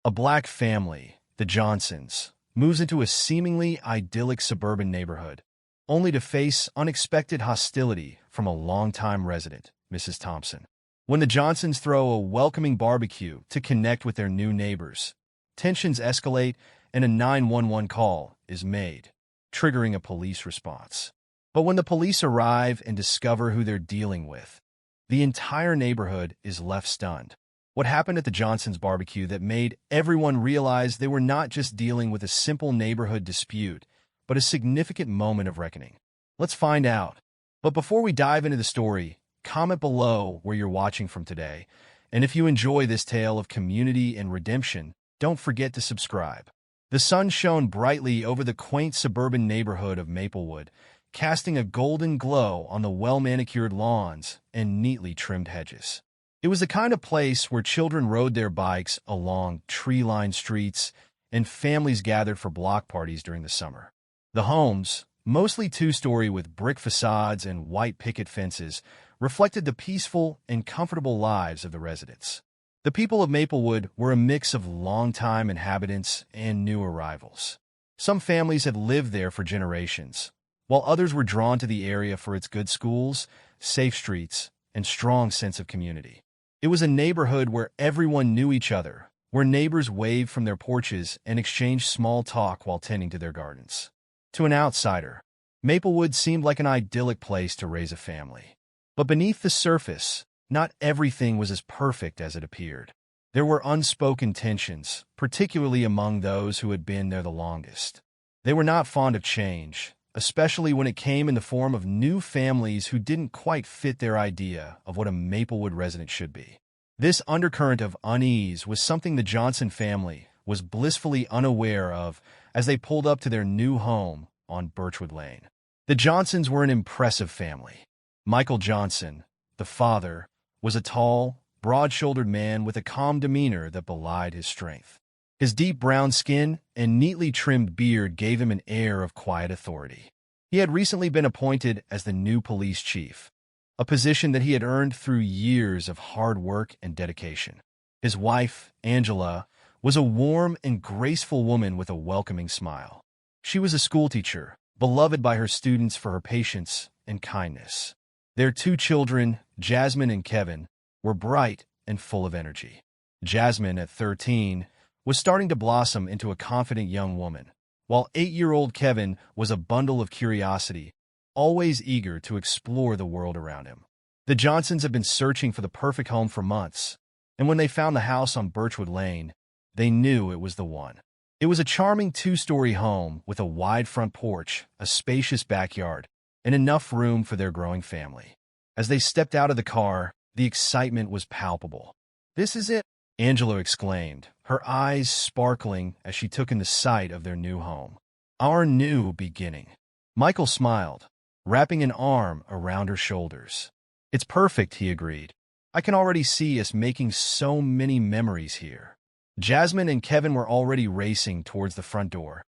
A black family, the Johnsons, moves into a seemingly idyllic suburban neighborhood, only to face unexpected hostility from a longtime resident, Mrs. Thompson. When the Johnsons throw a welcoming barbecue to connect with their new neighbors, tensions escalate and a 911 call is made, triggering a police response. But when the police arrive and discover who they're dealing with, the entire neighborhood is left stunned. What happened at the Johnsons' barbecue that made everyone realize they were not just dealing with a simple neighborhood dispute, but a significant moment of reckoning? Let's find out. But before we dive into the story, comment below where you're watching from today. And if you enjoy this tale of community and redemption, don't forget to subscribe. The sun shone brightly over the quaint suburban neighborhood of Maplewood, casting a golden glow on the well-manicured lawns and neatly trimmed hedges. It was the kind of place where children rode their bikes along tree-lined streets and families gathered for block parties during the summer. The homes, mostly two-story with brick facades and white picket fences, reflected the peaceful and comfortable lives of the residents. The people of Maplewood were a mix of longtime inhabitants and new arrivals. Some families had lived there for generations, while others were drawn to the area for its good schools, safe streets, and strong sense of community. It was a neighborhood where everyone knew each other, where neighbors waved from their porches and exchanged small talk while tending to their gardens. To an outsider, Maplewood seemed like an idyllic place to raise a family. But beneath the surface, not everything was as perfect as it appeared. There were unspoken tensions, particularly among those who had been there the longest. They were not fond of change, especially when it came in the form of new families who didn't quite fit their idea of what a Maplewood resident should be. This undercurrent of unease was something the Johnson family was blissfully unaware of as they pulled up to their new home on Birchwood Lane. The Johnsons were an impressive family. Michael Johnson, the father, was a tall, broad-shouldered man with a calm demeanor that belied his strength. His deep brown skin and neatly trimmed beard gave him an air of quiet authority. He had recently been appointed as the new police chief, a position that he had earned through years of hard work and dedication. His wife, Angela, was a warm and graceful woman with a welcoming smile. She was a schoolteacher, beloved by her students for her patience and kindness. Their two children, Jasmine and Kevin, were bright and full of energy. Jasmine, at 13, was starting to blossom into a confident young woman, while 8-year-old Kevin was a bundle of curiosity, always eager to explore the world around him. The Johnsons had been searching for the perfect home for months, and when they found the house on Birchwood Lane, they knew it was the one. It was a charming 2-story home with a wide front porch, a spacious backyard, and enough room for their growing family. As they stepped out of the car, the excitement was palpable. "This is it," Angela exclaimed, her eyes sparkling as she took in the sight of their new home. "Our new beginning." Michael smiled, wrapping an arm around her shoulders. "It's perfect," he agreed. "I can already see us making so many memories here." Jasmine and Kevin were already racing towards the front door,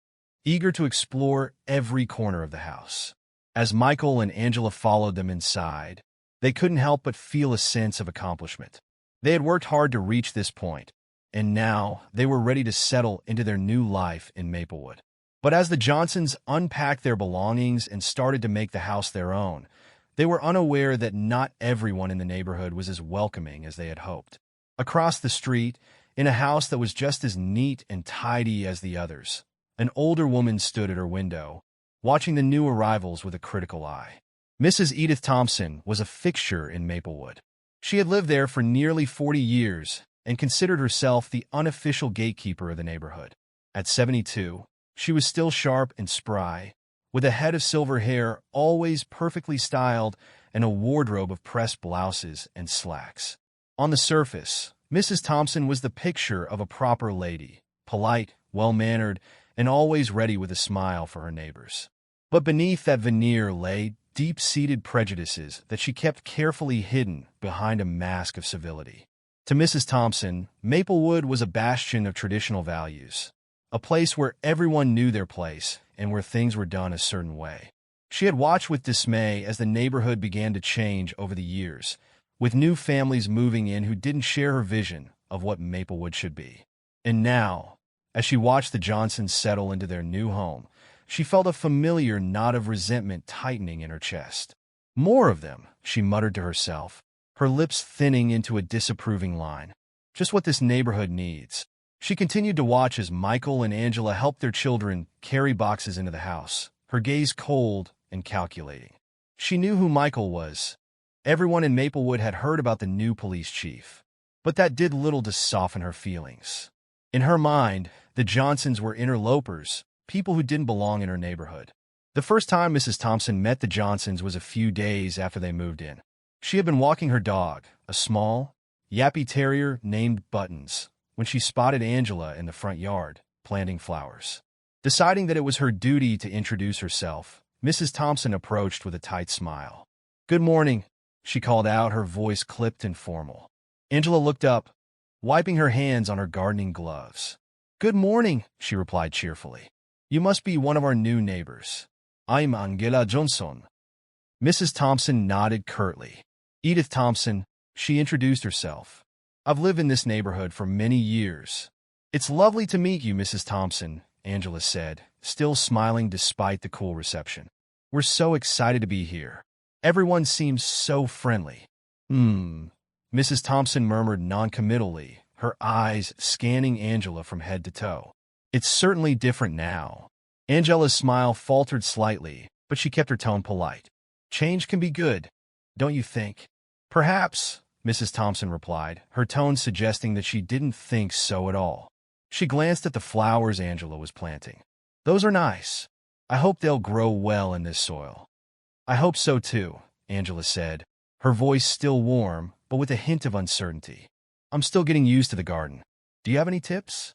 eager to explore every corner of the house. As Michael and Angela followed them inside, they couldn't help but feel a sense of accomplishment. They had worked hard to reach this point, and now they were ready to settle into their new life in Maplewood. But as the Johnsons unpacked their belongings and started to make the house their own, they were unaware that not everyone in the neighborhood was as welcoming as they had hoped. Across the street, in a house that was just as neat and tidy as the others, an older woman stood at her window, watching the new arrivals with a critical eye. Mrs. Edith Thompson was a fixture in Maplewood. She had lived there for nearly 40 years and considered herself the unofficial gatekeeper of the neighborhood. At 72, she was still sharp and spry, with a head of silver hair always perfectly styled and a wardrobe of pressed blouses and slacks. On the surface, Mrs. Thompson was the picture of a proper lady, polite, well-mannered, and always ready with a smile for her neighbors. But beneath that veneer lay deep-seated prejudices that she kept carefully hidden behind a mask of civility. To Mrs. Thompson, Maplewood was a bastion of traditional values, a place where everyone knew their place and where things were done a certain way. She had watched with dismay as the neighborhood began to change over the years, with new families moving in who didn't share her vision of what Maplewood should be. And now, as she watched the Johnsons settle into their new home, she felt a familiar knot of resentment tightening in her chest. More of them, she muttered to herself, her lips thinning into a disapproving line. Just what this neighborhood needs. She continued to watch as Michael and Angela helped their children carry boxes into the house, her gaze cold and calculating. She knew who Michael was. Everyone in Maplewood had heard about the new police chief, but that did little to soften her feelings. In her mind, the Johnsons were interlopers, people who didn't belong in her neighborhood. The first time Mrs. Thompson met the Johnsons was a few days after they moved in. She had been walking her dog, a small, yappy terrier named Buttons, when she spotted Angela in the front yard, planting flowers. Deciding that it was her duty to introduce herself, Mrs. Thompson approached with a tight smile. "Good morning," she called out, her voice clipped and formal. Angela looked up, wiping her hands on her gardening gloves. "Good morning," she replied cheerfully. "You must be one of our new neighbors. I'm Angela Johnson." Mrs. Thompson nodded curtly. "Edith Thompson," she introduced herself. "I've lived in this neighborhood for many years." "It's lovely to meet you, Mrs. Thompson," Angela said, still smiling despite the cool reception. "We're so excited to be here. Everyone seems so friendly." Mrs. Thompson murmured noncommittally, her eyes scanning Angela from head to toe. "It's certainly different now." Angela's smile faltered slightly, but she kept her tone polite. "Change can be good, don't you think?" "Perhaps," Mrs. Thompson replied, her tone suggesting that she didn't think so at all. She glanced at the flowers Angela was planting. "Those are nice. I hope they'll grow well in this soil." "I hope so too," Angela said, her voice still warm, but with a hint of uncertainty. "I'm still getting used to the garden. Do you have any tips?"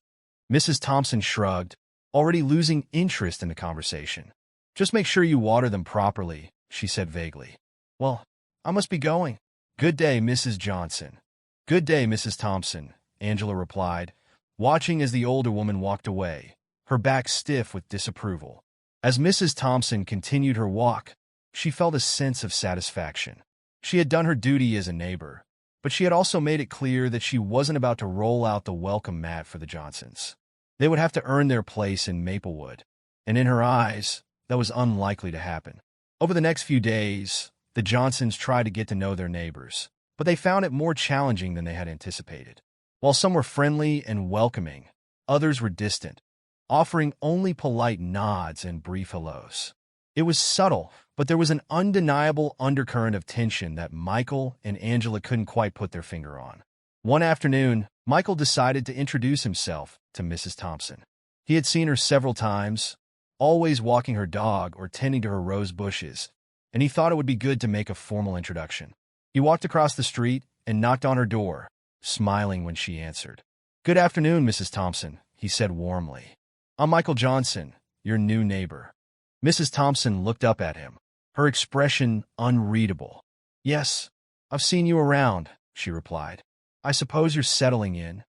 Mrs. Thompson shrugged, already losing interest in the conversation. "Just make sure you water them properly," she said vaguely. "Well, I must be going." "Good day, Mrs. Johnson." "Good day, Mrs. Thompson," Angela replied, watching as the older woman walked away, her back stiff with disapproval. As Mrs. Thompson continued her walk, she felt a sense of satisfaction. She had done her duty as a neighbor, but she had also made it clear that she wasn't about to roll out the welcome mat for the Johnsons. They would have to earn their place in Maplewood, and in her eyes, that was unlikely to happen. Over the next few days, the Johnsons tried to get to know their neighbors, but they found it more challenging than they had anticipated. While some were friendly and welcoming, others were distant, offering only polite nods and brief hellos. It was subtle, but there was an undeniable undercurrent of tension that Michael and Angela couldn't quite put their finger on. One afternoon, Michael decided to introduce himself to Mrs. Thompson. He had seen her several times, always walking her dog or tending to her rose bushes, and he thought it would be good to make a formal introduction. He walked across the street and knocked on her door, smiling when she answered. "Good afternoon, Mrs. Thompson," he said warmly. "I'm Michael Johnson, your new neighbor." Mrs. Thompson looked up at him, her expression unreadable. "Yes, I've seen you around," she replied. "I suppose you're settling in."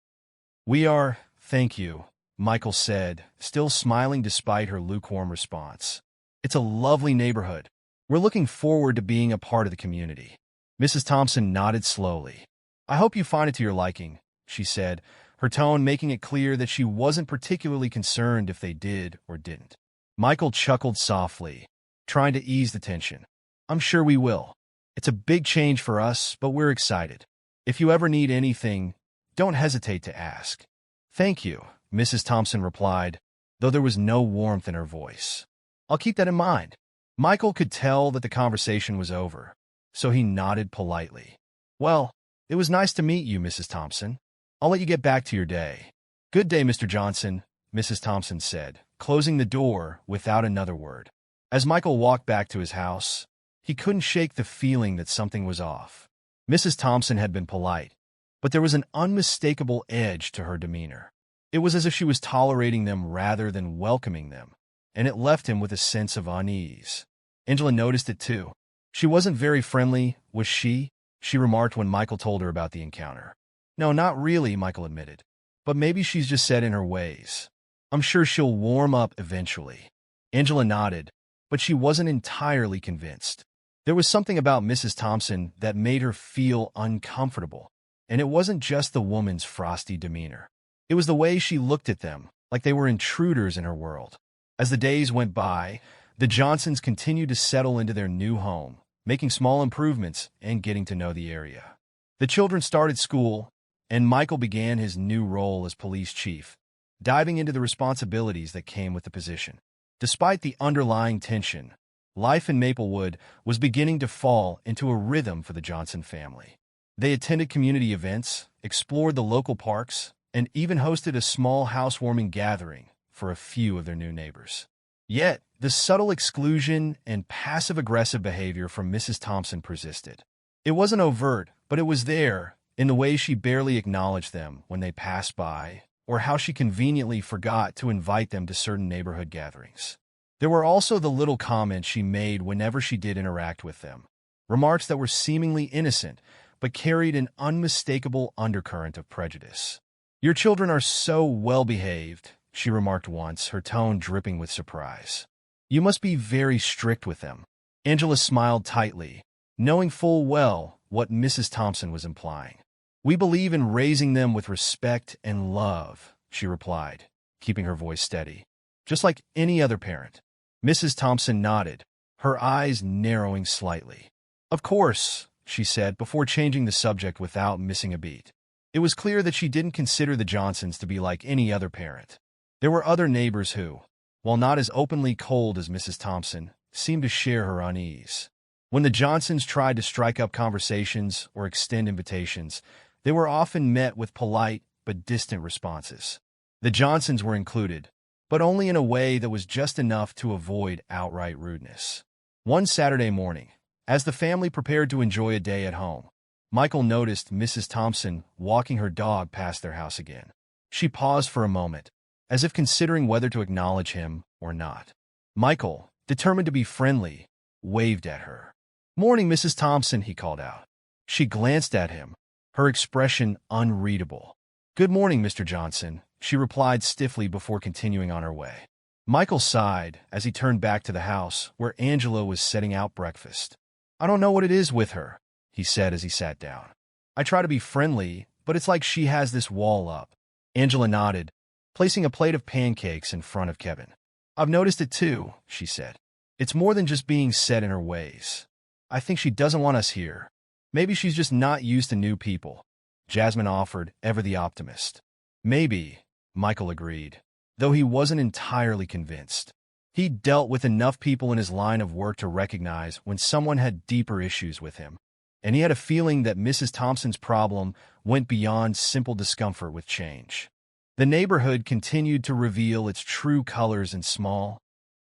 "We are, thank you," Michael said, still smiling despite her lukewarm response. "It's a lovely neighborhood. We're looking forward to being a part of the community." Mrs. Thompson nodded slowly. "I hope you find it to your liking," she said, her tone making it clear that she wasn't particularly concerned if they did or didn't. Michael chuckled softly, trying to ease the tension. "I'm sure we will. It's a big change for us, but we're excited. If you ever need anything, don't hesitate to ask." "Thank you," Mrs. Thompson replied, though there was no warmth in her voice. "I'll keep that in mind." Michael could tell that the conversation was over, so he nodded politely. "Well, it was nice to meet you, Mrs. Thompson. I'll let you get back to your day." "Good day, Mr. Johnson," Mrs. Thompson said, closing the door without another word. As Michael walked back to his house, he couldn't shake the feeling that something was off. Mrs. Thompson had been polite, but there was an unmistakable edge to her demeanor. It was as if she was tolerating them rather than welcoming them, and it left him with a sense of unease. Angela noticed it too. "She wasn't very friendly, was she?" she remarked when Michael told her about the encounter. "No, not really," Michael admitted. "But maybe she's just set in her ways. I'm sure she'll warm up eventually." Angela nodded, but she wasn't entirely convinced. There was something about Mrs. Thompson that made her feel uncomfortable, and it wasn't just the woman's frosty demeanor. It was the way she looked at them, like they were intruders in her world. As the days went by, the Johnsons continued to settle into their new home, making small improvements and getting to know the area. The children started school, and Michael began his new role as police chief, diving into the responsibilities that came with the position. Despite the underlying tension, life in Maplewood was beginning to fall into a rhythm for the Johnson family. They attended community events, explored the local parks, and even hosted a small housewarming gathering for a few of their new neighbors. Yet, the subtle exclusion and passive-aggressive behavior from Mrs. Thompson persisted. It wasn't overt, but it was there, in the way she barely acknowledged them when they passed by, or how she conveniently forgot to invite them to certain neighborhood gatherings. There were also the little comments she made whenever she did interact with them, remarks that were seemingly innocent, but carried an unmistakable undercurrent of prejudice. "Your children are so well-behaved," she remarked once, her tone dripping with surprise. "You must be very strict with them." Angela smiled tightly, knowing full well what Mrs. Thompson was implying. "We believe in raising them with respect and love," she replied, keeping her voice steady. "Just like any other parent." Mrs. Thompson nodded, her eyes narrowing slightly. "Of course," she said, before changing the subject without missing a beat. It was clear that she didn't consider the Johnsons to be like any other parent. There were other neighbors who, while not as openly cold as Mrs. Thompson, seemed to share her unease. When the Johnsons tried to strike up conversations or extend invitations, they were often met with polite but distant responses. The Johnsons were included, but only in a way that was just enough to avoid outright rudeness. One Saturday morning, as the family prepared to enjoy a day at home, Michael noticed Mrs. Thompson walking her dog past their house again. She paused for a moment, as if considering whether to acknowledge him or not. Michael, determined to be friendly, waved at her. "Morning, Mrs. Thompson," he called out. She glanced at him, her expression unreadable. "Good morning, Mr. Johnson," she replied stiffly before continuing on her way. Michael sighed as he turned back to the house where Angela was setting out breakfast. "I don't know what it is with her," he said as he sat down. "I try to be friendly, but it's like she has this wall up." Angela nodded, placing a plate of pancakes in front of Kevin. "I've noticed it too," she said. "It's more than just being set in her ways. I think she doesn't want us here. Maybe she's just not used to new people," Jasmine offered, ever the optimist. "Maybe," Michael agreed, though he wasn't entirely convinced. He'd dealt with enough people in his line of work to recognize when someone had deeper issues with him, and he had a feeling that Mrs. Thompson's problem went beyond simple discomfort with change. The neighborhood continued to reveal its true colors in small,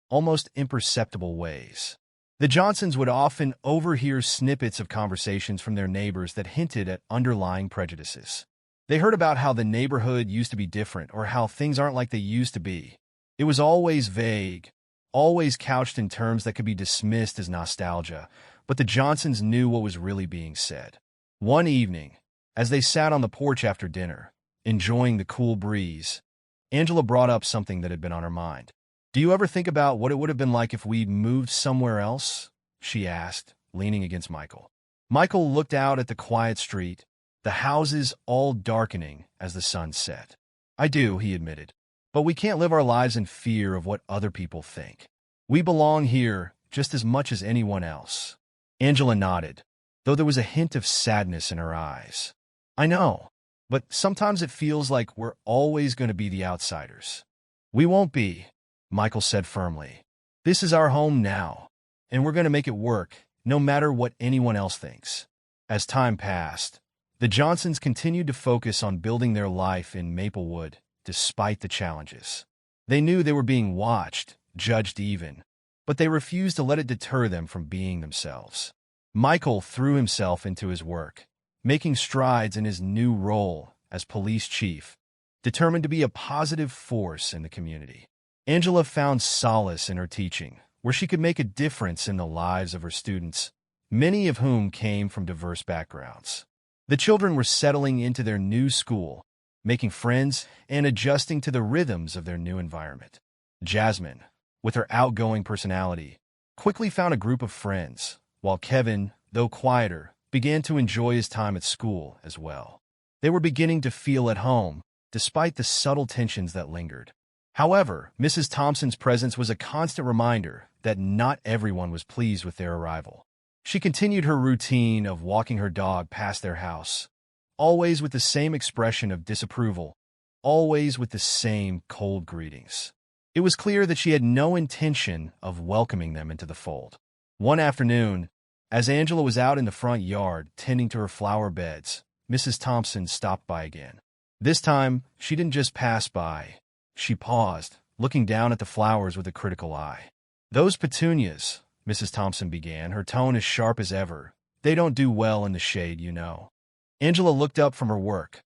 almost imperceptible ways. The Johnsons would often overhear snippets of conversations from their neighbors that hinted at underlying prejudices. They heard about how the neighborhood used to be different or how things aren't like they used to be. It was always vague, always couched in terms that could be dismissed as nostalgia, but the Johnsons knew what was really being said. One evening, as they sat on the porch after dinner, enjoying the cool breeze, Angela brought up something that had been on her mind. "Do you ever think about what it would have been like if we'd moved somewhere else?" she asked, leaning against Michael. Michael looked out at the quiet street, the houses all darkening as the sun set. "I do," he admitted. "But we can't live our lives in fear of what other people think. We belong here just as much as anyone else." Angela nodded, though there was a hint of sadness in her eyes. "I know, but sometimes it feels like we're always going to be the outsiders." "We won't be," Michael said firmly. "This is our home now, and we're going to make it work, no matter what anyone else thinks." As time passed, the Johnsons continued to focus on building their life in Maplewood despite the challenges. They knew they were being watched, judged even, but they refused to let it deter them from being themselves. Michael threw himself into his work, making strides in his new role as police chief, determined to be a positive force in the community. Angela found solace in her teaching, where she could make a difference in the lives of her students, many of whom came from diverse backgrounds. The children were settling into their new school, making friends and adjusting to the rhythms of their new environment. Jasmine, with her outgoing personality, quickly found a group of friends, while Kevin, though quieter, began to enjoy his time at school as well. They were beginning to feel at home, despite the subtle tensions that lingered. However, Mrs. Thompson's presence was a constant reminder that not everyone was pleased with their arrival. She continued her routine of walking her dog past their house, always with the same expression of disapproval, always with the same cold greetings. It was clear that she had no intention of welcoming them into the fold. One afternoon, as Angela was out in the front yard tending to her flower beds, Mrs. Thompson stopped by again. This time, she didn't just pass by. She paused, looking down at the flowers with a critical eye. "Those petunias," Mrs. Thompson began, her tone as sharp as ever. "They don't do well in the shade, you know." Angela looked up from her work,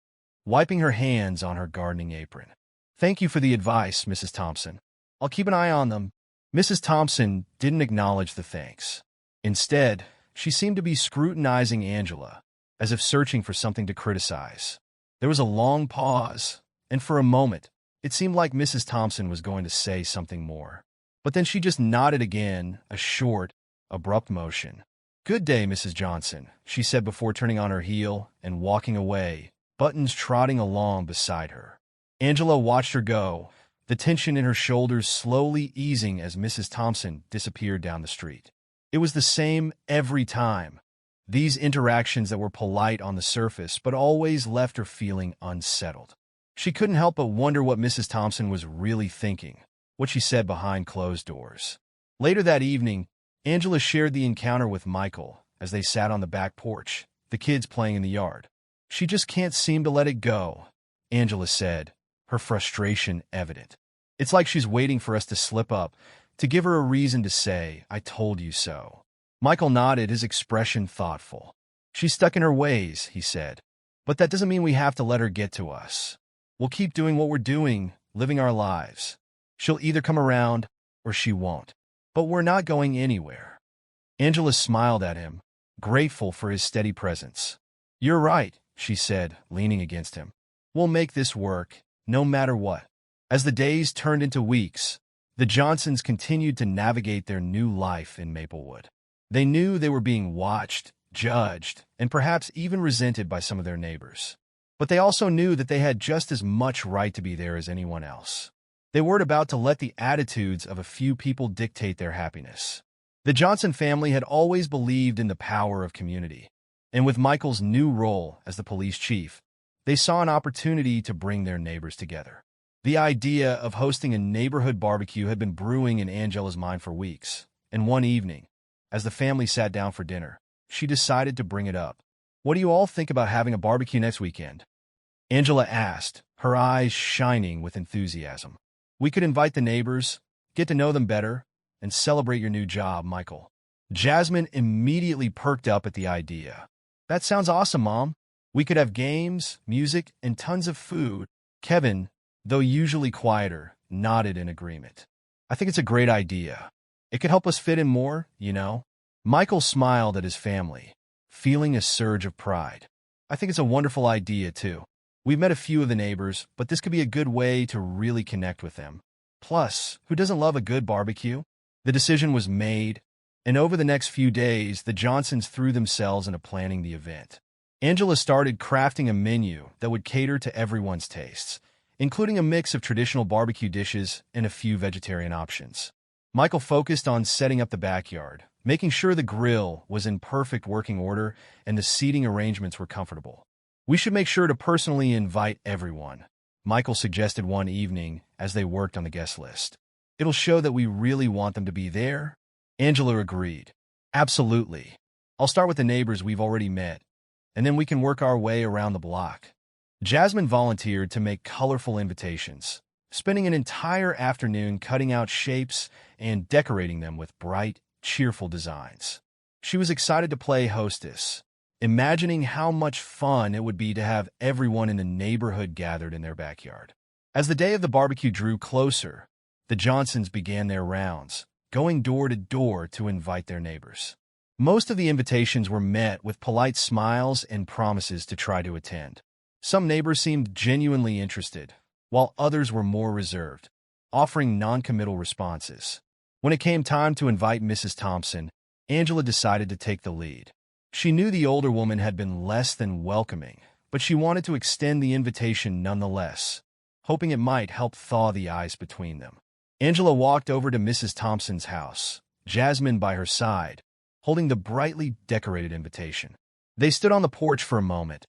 wiping her hands on her gardening apron. "Thank you for the advice, Mrs. Thompson. I'll keep an eye on them." Mrs. Thompson didn't acknowledge the thanks. Instead, she seemed to be scrutinizing Angela, as if searching for something to criticize. There was a long pause, and for a moment, it seemed like Mrs. Thompson was going to say something more. But then she just nodded again, a short, abrupt motion. "Good day, Mrs. Johnson," she said before turning on her heel and walking away, Buttons trotting along beside her. Angela watched her go, the tension in her shoulders slowly easing as Mrs. Thompson disappeared down the street. It was the same every time. These interactions that were polite on the surface but always left her feeling unsettled. She couldn't help but wonder what Mrs. Thompson was really thinking, what she said behind closed doors. Later that evening, Angela shared the encounter with Michael as they sat on the back porch, the kids playing in the yard. "She just can't seem to let it go," Angela said, her frustration evident. "It's like she's waiting for us to slip up, to give her a reason to say, 'I told you so.'" Michael nodded, his expression thoughtful. "She's stuck in her ways," he said. "But that doesn't mean we have to let her get to us. We'll keep doing what we're doing, living our lives. She'll either come around or she won't. But we're not going anywhere." Angela smiled at him, grateful for his steady presence. "You're right," she said, leaning against him. "We'll make this work, no matter what." As the days turned into weeks, the Johnsons continued to navigate their new life in Maplewood. They knew they were being watched, judged, and perhaps even resented by some of their neighbors. But they also knew that they had just as much right to be there as anyone else. They weren't about to let the attitudes of a few people dictate their happiness. The Johnson family had always believed in the power of community, and with Michael's new role as the police chief, they saw an opportunity to bring their neighbors together. The idea of hosting a neighborhood barbecue had been brewing in Angela's mind for weeks, and one evening, as the family sat down for dinner, she decided to bring it up. "What do you all think about having a barbecue next weekend?" Angela asked, her eyes shining with enthusiasm. "We could invite the neighbors, get to know them better, and celebrate your new job, Michael." Jasmine immediately perked up at the idea. "That sounds awesome, Mom. We could have games, music, and tons of food." Kevin, though usually quieter, nodded in agreement. "I think it's a great idea. It could help us fit in more, you know." Michael smiled at his family, feeling a surge of pride. "I think it's a wonderful idea, too. We've met a few of the neighbors, but this could be a good way to really connect with them. Plus, who doesn't love a good barbecue?" The decision was made, and over the next few days, the Johnsons threw themselves into planning the event. Angela started crafting a menu that would cater to everyone's tastes, including a mix of traditional barbecue dishes and a few vegetarian options. Michael focused on setting up the backyard, making sure the grill was in perfect working order and the seating arrangements were comfortable. "We should make sure to personally invite everyone," Michael suggested one evening as they worked on the guest list. "It'll show that we really want them to be there." Angela agreed. "Absolutely. I'll start with the neighbors we've already met, and then we can work our way around the block." Jasmine volunteered to make colorful invitations, spending an entire afternoon cutting out shapes and decorating them with bright, cheerful designs. She was excited to play hostess, imagining how much fun it would be to have everyone in the neighborhood gathered in their backyard. As the day of the barbecue drew closer, the Johnsons began their rounds, going door to door to invite their neighbors. Most of the invitations were met with polite smiles and promises to try to attend. Some neighbors seemed genuinely interested, while others were more reserved, offering non-committal responses. When it came time to invite Mrs. Thompson, Angela decided to take the lead. She knew the older woman had been less than welcoming, but she wanted to extend the invitation nonetheless, hoping it might help thaw the ice between them. Angela walked over to Mrs. Thompson's house, Jasmine by her side, holding the brightly decorated invitation. They stood on the porch for a moment,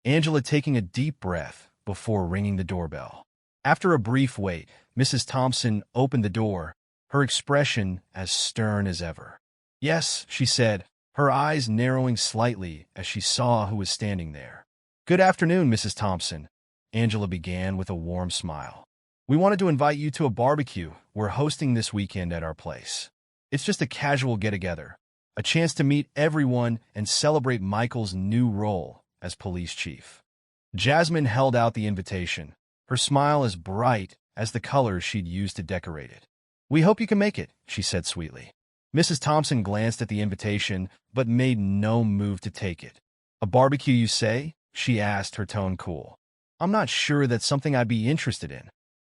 Angela taking a deep breath before ringing the doorbell. After a brief wait, Mrs. Thompson opened the door, her expression as stern as ever. "Yes," she said, her eyes narrowing slightly as she saw who was standing there. "Good afternoon, Mrs. Thompson," Angela began with a warm smile. "We wanted to invite you to a barbecue we're hosting this weekend at our place. It's just a casual get-together, a chance to meet everyone and celebrate Michael's new role as police chief." Jasmine held out the invitation, her smile as bright as the colors she'd used to decorate it. "We hope you can make it," she said sweetly. Mrs. Thompson glanced at the invitation, but made no move to take it. "A barbecue, you say?" she asked, her tone cool. "I'm not sure that's something I'd be interested in."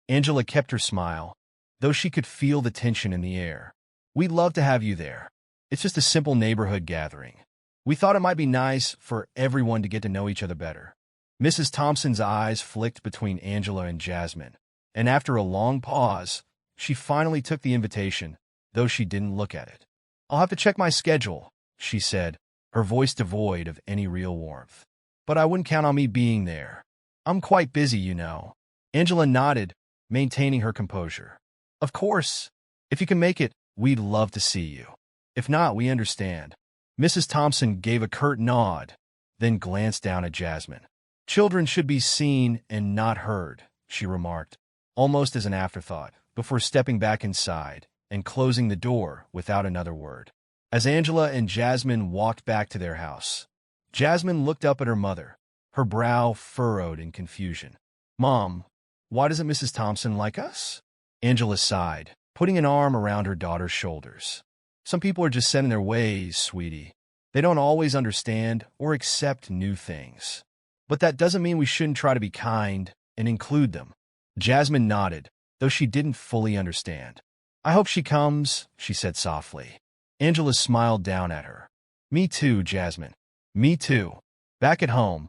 Angela kept her smile, though she could feel the tension in the air. "We'd love to have you there. It's just a simple neighborhood gathering. We thought it might be nice for everyone to get to know each other better." Mrs. Thompson's eyes flicked between Angela and Jasmine, and after a long pause, she finally took the invitation, though she didn't look at it. "I'll have to check my schedule," she said, her voice devoid of any real warmth. "But I wouldn't count on me being there. I'm quite busy, you know." Angela nodded, maintaining her composure. "Of course. If you can make it, we'd love to see you. If not, we understand." Mrs. Thompson gave a curt nod, then glanced down at Jasmine. "Children should be seen and not heard," she remarked, almost as an afterthought, before stepping back inside and closing the door without another word. As Angela and Jasmine walked back to their house, Jasmine looked up at her mother, her brow furrowed in confusion. "Mom, why doesn't Mrs. Thompson like us?" Angela sighed, putting an arm around her daughter's shoulders. "Some people are just set in their ways, sweetie. They don't always understand or accept new things. But that doesn't mean we shouldn't try to be kind and include them." Jasmine nodded, though she didn't fully understand. "I hope she comes," she said softly. Angela smiled down at her. "Me too, Jasmine. Me too." Back at home,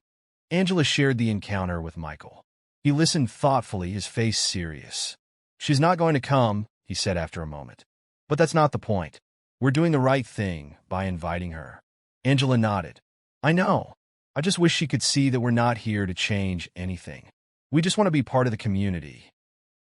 Angela shared the encounter with Michael. He listened thoughtfully, his face serious. "She's not going to come," he said after a moment. "But that's not the point. We're doing the right thing by inviting her." Angela nodded. "I know. I just wish she could see that we're not here to change anything. We just want to be part of the community."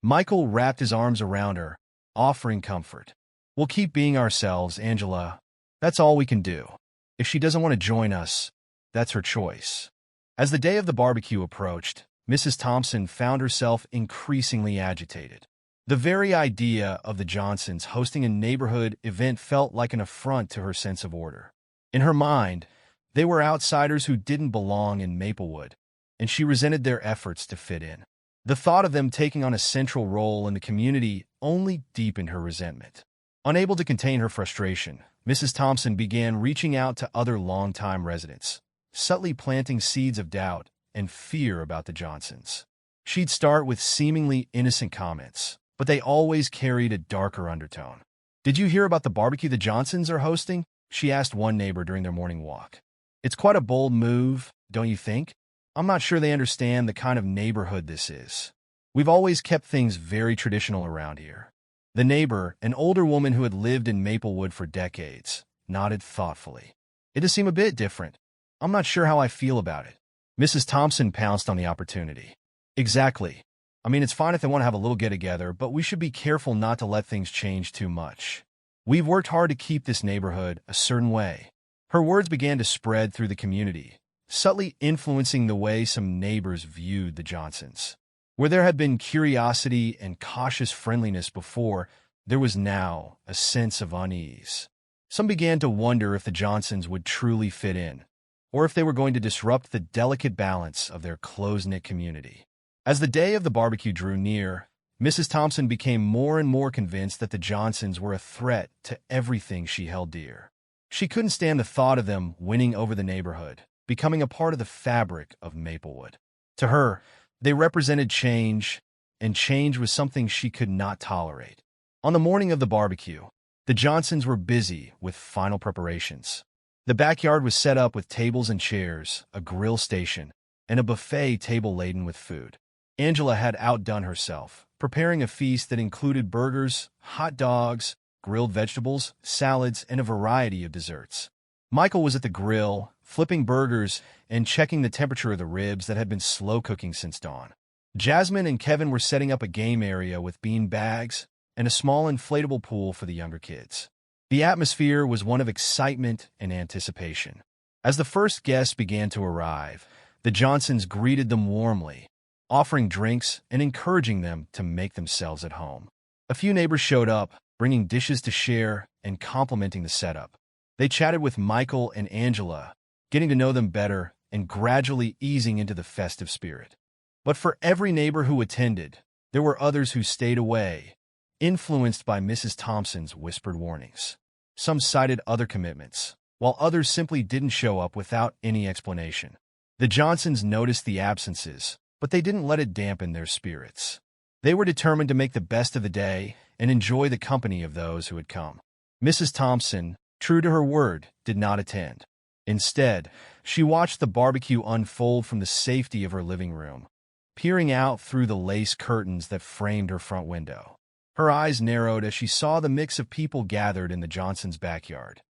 Michael wrapped his arms around her, offering comfort. "We'll keep being ourselves, Angela. That's all we can do. If she doesn't want to join us, that's her choice." As the day of the barbecue approached, Mrs. Thompson found herself increasingly agitated. The very idea of the Johnsons hosting a neighborhood event felt like an affront to her sense of order. In her mind, they were outsiders who didn't belong in Maplewood, and she resented their efforts to fit in. The thought of them taking on a central role in the community only deepened her resentment. Unable to contain her frustration, Mrs. Thompson began reaching out to other longtime residents, subtly planting seeds of doubt and fear about the Johnsons. She'd start with seemingly innocent comments, but they always carried a darker undertone. "Did you hear about the barbecue the Johnsons are hosting?" she asked one neighbor during their morning walk. "It's quite a bold move, don't you think? I'm not sure they understand the kind of neighborhood this is. We've always kept things very traditional around here." The neighbor, an older woman who had lived in Maplewood for decades, nodded thoughtfully. "It does seem a bit different. I'm not sure how I feel about it." Mrs. Thompson pounced on the opportunity. "Exactly. I mean, it's fine if they want to have a little get-together, but we should be careful not to let things change too much. We've worked hard to keep this neighborhood a certain way." Her words began to spread through the community, subtly influencing the way some neighbors viewed the Johnsons. Where there had been curiosity and cautious friendliness before, there was now a sense of unease. Some began to wonder if the Johnsons would truly fit in, or if they were going to disrupt the delicate balance of their close-knit community. As the day of the barbecue drew near, Mrs. Thompson became more and more convinced that the Johnsons were a threat to everything she held dear. She couldn't stand the thought of them winning over the neighborhood, becoming a part of the fabric of Maplewood. To her, they represented change, and change was something she could not tolerate. On the morning of the barbecue, the Johnsons were busy with final preparations. The backyard was set up with tables and chairs, a grill station, and a buffet table laden with food. Angela had outdone herself, preparing a feast that included burgers, hot dogs, grilled vegetables, salads, and a variety of desserts. Michael was at the grill, flipping burgers and checking the temperature of the ribs that had been slow cooking since dawn. Jasmine and Kevin were setting up a game area with bean bags and a small inflatable pool for the younger kids. The atmosphere was one of excitement and anticipation. As the first guests began to arrive, the Johnsons greeted them warmly, offering drinks and encouraging them to make themselves at home. A few neighbors showed up, bringing dishes to share and complimenting the setup. They chatted with Michael and Angela, getting to know them better and gradually easing into the festive spirit. But for every neighbor who attended, there were others who stayed away, influenced by Mrs. Thompson's whispered warnings. Some cited other commitments, while others simply didn't show up without any explanation. The Johnsons noticed the absences, but they didn't let it dampen their spirits. They were determined to make the best of the day and enjoy the company of those who had come. Mrs. Thompson, true to her word, did not attend. Instead, she watched the barbecue unfold from the safety of her living room, peering out through the lace curtains that framed her front window. Her eyes narrowed as she saw the mix of people gathered in the Johnsons' backyard.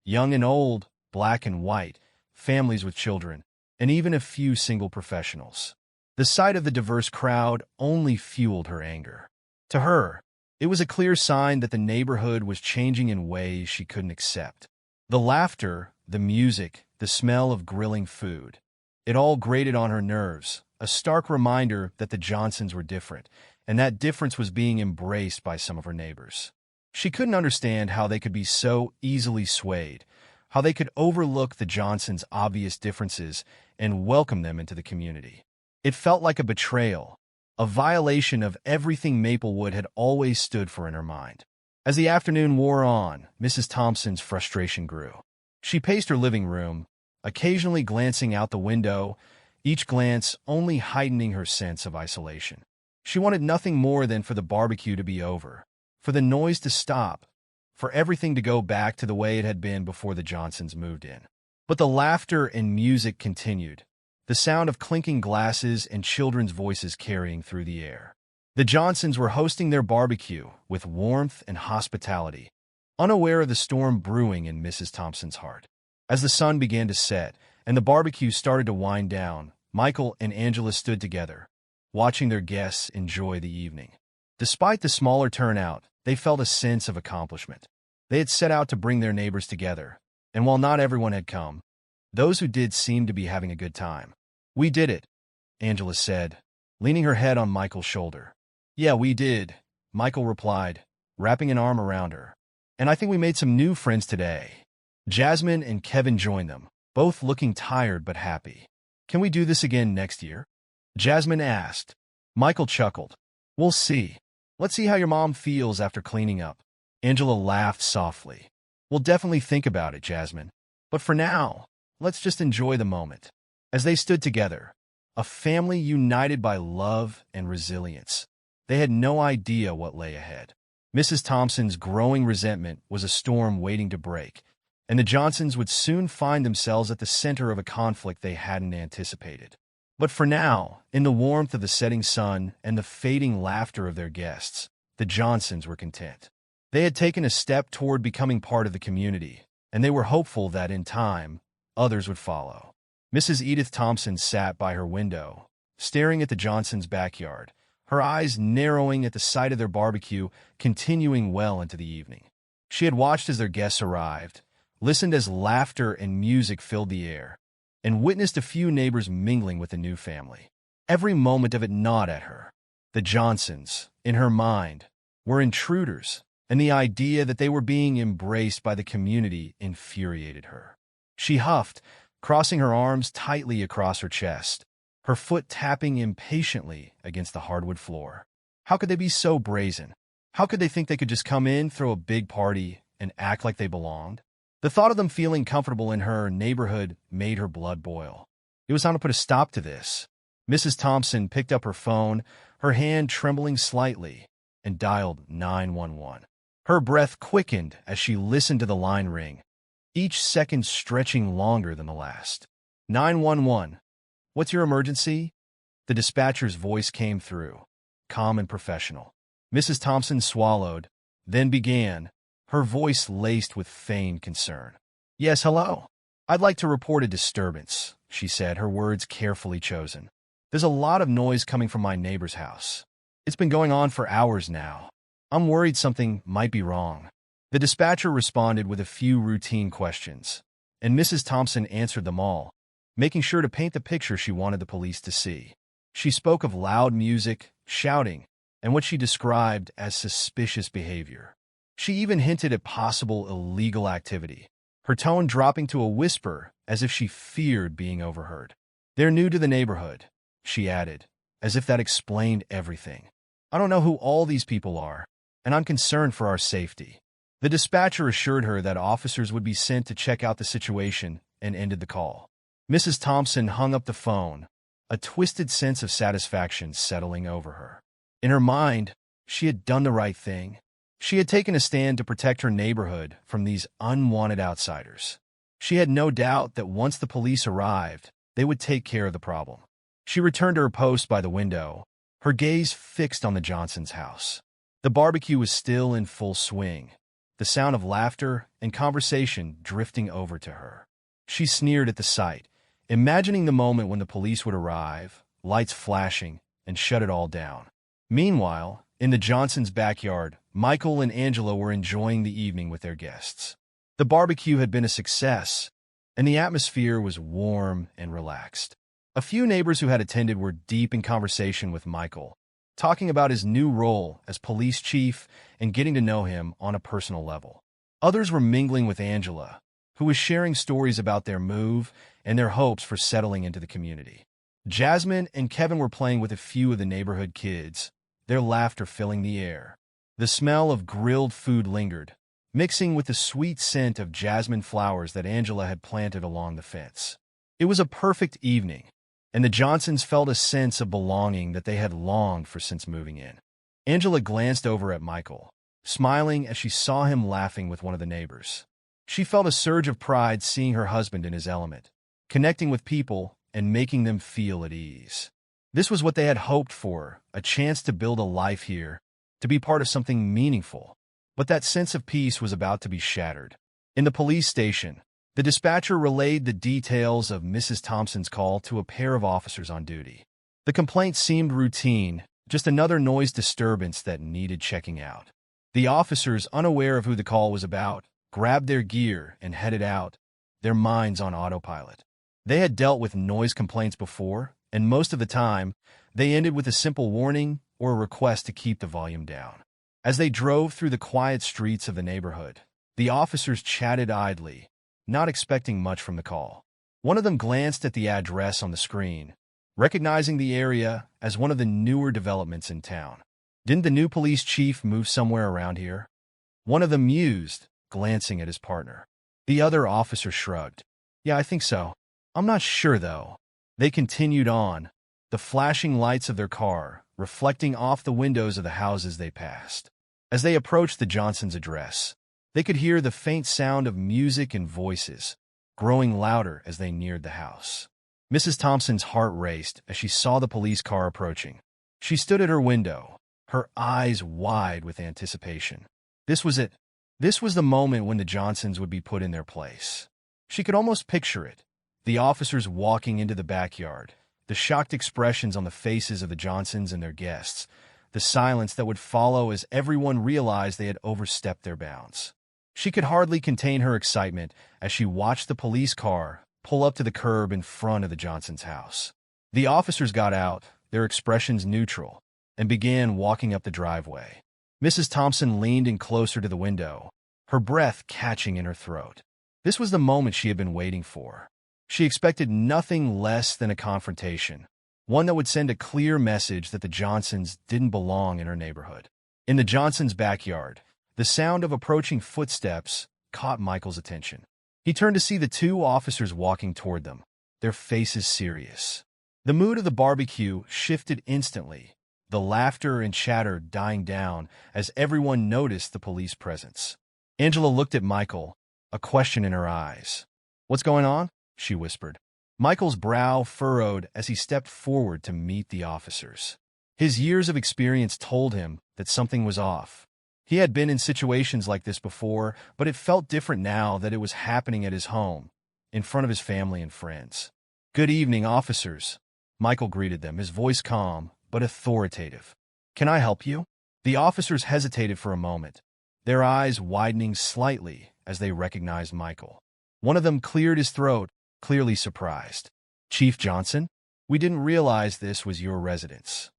Young and old, black and white, families with children, and even a few single professionals. The sight of the diverse crowd only fueled her anger. To her, it was a clear sign that the neighborhood was changing in ways she couldn't accept. The laughter, the music, the smell of grilling food. It all grated on her nerves, a stark reminder that the Johnsons were different, and that difference was being embraced by some of her neighbors. She couldn't understand how they could be so easily swayed, how they could overlook the Johnsons' obvious differences and welcome them into the community. It felt like a betrayal, a violation of everything Maplewood had always stood for in her mind. As the afternoon wore on, Mrs. Thompson's frustration grew. She paced her living room, occasionally glancing out the window, each glance only heightening her sense of isolation. She wanted nothing more than for the barbecue to be over, for the noise to stop, for everything to go back to the way it had been before the Johnsons moved in. But the laughter and music continued, the sound of clinking glasses and children's voices carrying through the air. The Johnsons were hosting their barbecue with warmth and hospitality, unaware of the storm brewing in Mrs. Thompson's heart. As the sun began to set and the barbecue started to wind down, Michael and Angela stood together, watching their guests enjoy the evening. Despite the smaller turnout, they felt a sense of accomplishment. They had set out to bring their neighbors together, and while not everyone had come, those who did seemed to be having a good time. "We did it," Angela said, leaning her head on Michael's shoulder. "Yeah, we did," Michael replied, wrapping an arm around her. "And I think we made some new friends today." Jasmine and Kevin joined them, both looking tired but happy. "Can we do this again next year?" Jasmine asked. Michael chuckled. "We'll see. Let's see how your mom feels after cleaning up." Angela laughed softly. "We'll definitely think about it, Jasmine. But for now, let's just enjoy the moment." As they stood together, a family united by love and resilience, they had no idea what lay ahead. Mrs. Thompson's growing resentment was a storm waiting to break, and the Johnsons would soon find themselves at the center of a conflict they hadn't anticipated. But for now, in the warmth of the setting sun and the fading laughter of their guests, the Johnsons were content. They had taken a step toward becoming part of the community, and they were hopeful that in time, others would follow. Mrs. Edith Thompson sat by her window, staring at the Johnsons' backyard, her eyes narrowing at the sight of their barbecue continuing well into the evening. She had watched as their guests arrived, listened as laughter and music filled the air, and witnessed a few neighbors mingling with the new family. Every moment of it gnawed at her. The Johnsons, in her mind, were intruders, and the idea that they were being embraced by the community infuriated her. She huffed, crossing her arms tightly across her chest, her foot tapping impatiently against the hardwood floor. How could they be so brazen? How could they think they could just come in, throw a big party, and act like they belonged? The thought of them feeling comfortable in her neighborhood made her blood boil. It was time to put a stop to this. Mrs. Thompson picked up her phone, her hand trembling slightly, and dialed 911. Her breath quickened as she listened to the line ring, each second stretching longer than the last. 911. What's your emergency? The dispatcher's voice came through, calm and professional. Mrs. Thompson swallowed, then began, her voice laced with feigned concern. Yes, hello. I'd like to report a disturbance, she said, her words carefully chosen. There's a lot of noise coming from my neighbor's house. It's been going on for hours now. I'm worried something might be wrong. The dispatcher responded with a few routine questions, and Mrs. Thompson answered them all, making sure to paint the picture she wanted the police to see. She spoke of loud music, shouting, and what she described as suspicious behavior. She even hinted at possible illegal activity, her tone dropping to a whisper as if she feared being overheard. They're new to the neighborhood, she added, as if that explained everything. I don't know who all these people are, and I'm concerned for our safety. The dispatcher assured her that officers would be sent to check out the situation and ended the call. Mrs. Thompson hung up the phone, a twisted sense of satisfaction settling over her. In her mind, she had done the right thing. She had taken a stand to protect her neighborhood from these unwanted outsiders. She had no doubt that once the police arrived, they would take care of the problem. She returned to her post by the window, her gaze fixed on the Johnsons' house. The barbecue was still in full swing, the sound of laughter and conversation drifting over to her. She sneered at the sight, imagining the moment when the police would arrive, lights flashing, and shut it all down. Meanwhile, in the Johnsons' backyard, Michael and Angela were enjoying the evening with their guests. The barbecue had been a success, and the atmosphere was warm and relaxed. A few neighbors who had attended were deep in conversation with Michael, talking about his new role as police chief and getting to know him on a personal level. Others were mingling with Angela, who was sharing stories about their move and their hopes for settling into the community. Jasmine and Kevin were playing with a few of the neighborhood kids, their laughter filling the air. The smell of grilled food lingered, mixing with the sweet scent of jasmine flowers that Angela had planted along the fence. It was a perfect evening, and the Johnsons felt a sense of belonging that they had longed for since moving in. Angela glanced over at Michael, smiling as she saw him laughing with one of the neighbors. She felt a surge of pride seeing her husband in his element, connecting with people and making them feel at ease. This was what they had hoped for, a chance to build a life here, to be part of something meaningful. But that sense of peace was about to be shattered. In the police station, the dispatcher relayed the details of Mrs. Thompson's call to a pair of officers on duty. The complaint seemed routine, just another noise disturbance that needed checking out. The officers, unaware of who the call was about, grabbed their gear and headed out, their minds on autopilot. They had dealt with noise complaints before, and most of the time, they ended with a simple warning or a request to keep the volume down. As they drove through the quiet streets of the neighborhood, the officers chatted idly, not expecting much from the call. One of them glanced at the address on the screen, recognizing the area as one of the newer developments in town. Didn't the new police chief move somewhere around here? One of them mused, glancing at his partner. The other officer shrugged. Yeah, I think so. I'm not sure, though. They continued on, the flashing lights of their car reflecting off the windows of the houses they passed. As they approached the Johnsons' address, they could hear the faint sound of music and voices, growing louder as they neared the house. Mrs. Thompson's heart raced as she saw the police car approaching. She stood at her window, her eyes wide with anticipation. This was it. This was the moment when the Johnsons would be put in their place. She could almost picture it. The officers walking into the backyard, the shocked expressions on the faces of the Johnsons and their guests, the silence that would follow as everyone realized they had overstepped their bounds. She could hardly contain her excitement as she watched the police car pull up to the curb in front of the Johnsons' house. The officers got out, their expressions neutral, and began walking up the driveway. Mrs. Thompson leaned in closer to the window, her breath catching in her throat. This was the moment she had been waiting for. She expected nothing less than a confrontation, one that would send a clear message that the Johnsons didn't belong in her neighborhood. In the Johnsons' backyard, the sound of approaching footsteps caught Michael's attention. He turned to see the two officers walking toward them, their faces serious. The mood of the barbecue shifted instantly, the laughter and chatter dying down as everyone noticed the police presence. Angela looked at Michael, a question in her eyes. "What's going on?" she whispered. Michael's brow furrowed as he stepped forward to meet the officers. His years of experience told him that something was off. He had been in situations like this before, but it felt different now that it was happening at his home, in front of his family and friends. "Good evening, officers." Michael greeted them, his voice calm but authoritative. "Can I help you?" The officers hesitated for a moment, their eyes widening slightly as they recognized Michael. One of them cleared his throat, clearly surprised. "Chief Johnson? We didn't realize this was your residence."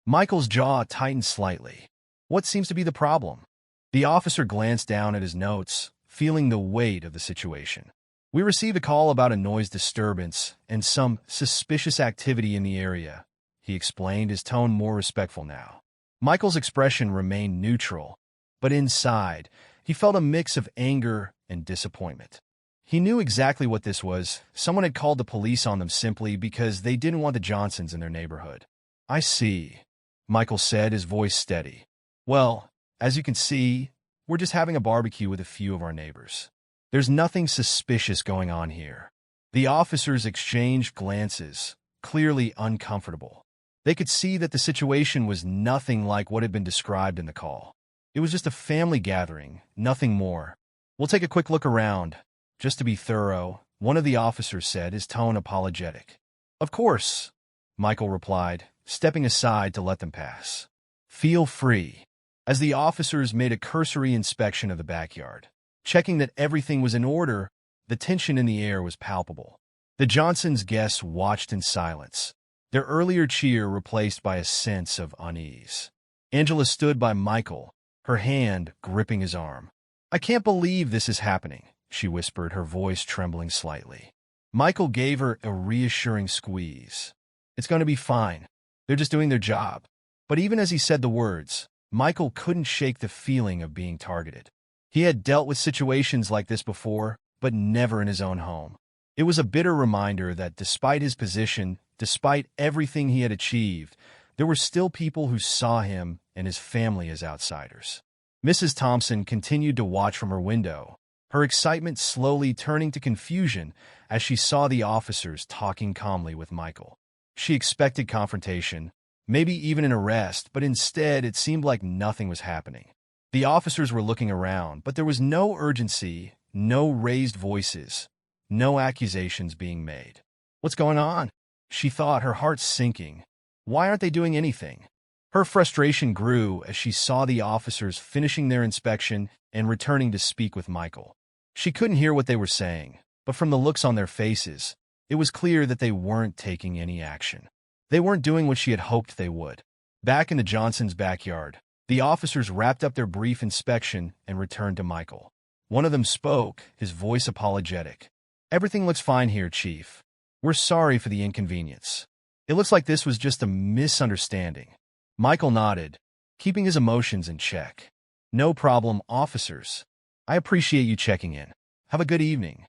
Michael's jaw tightened slightly. "What seems to be the problem?" The officer glanced down at his notes, feeling the weight of the situation. "We received a call about a noise disturbance and some suspicious activity in the area," he explained, his tone more respectful now. Michael's expression remained neutral, but inside, he felt a mix of anger and disappointment. He knew exactly what this was. Someone had called the police on them simply because they didn't want the Johnsons in their neighborhood. "I see," Michael said, his voice steady. "Well, as you can see, we're just having a barbecue with a few of our neighbors. There's nothing suspicious going on here." The officers exchanged glances, clearly uncomfortable. They could see that the situation was nothing like what had been described in the call. It was just a family gathering, nothing more. "We'll take a quick look around, just to be thorough," one of the officers said, his tone apologetic. "Of course," Michael replied, stepping aside to let them pass. "Feel free." As the officers made a cursory inspection of the backyard, checking that everything was in order, the tension in the air was palpable. The Johnsons' guests watched in silence, their earlier cheer replaced by a sense of unease. Angela stood by Michael, her hand gripping his arm. "I can't believe this is happening," she whispered, her voice trembling slightly. Michael gave her a reassuring squeeze. "It's going to be fine. They're just doing their job." But even as he said the words, Michael couldn't shake the feeling of being targeted. He had dealt with situations like this before, but never in his own home. It was a bitter reminder that despite his position, despite everything he had achieved, there were still people who saw him and his family as outsiders. Mrs. Thompson continued to watch from her window, her excitement slowly turning to confusion as she saw the officers talking calmly with Michael. She expected confrontation, maybe even an arrest, but instead it seemed like nothing was happening. The officers were looking around, but there was no urgency, no raised voices, no accusations being made. "What's going on?" she thought, her heart sinking. "Why aren't they doing anything?" Her frustration grew as she saw the officers finishing their inspection and returning to speak with Michael. She couldn't hear what they were saying, but from the looks on their faces, it was clear that they weren't taking any action. They weren't doing what she had hoped they would. Back in the Johnsons' backyard, the officers wrapped up their brief inspection and returned to Michael. One of them spoke, his voice apologetic. "Everything looks fine here, Chief. We're sorry for the inconvenience. It looks like this was just a misunderstanding." Michael nodded, keeping his emotions in check. "No problem, officers. I appreciate you checking in. Have a good evening."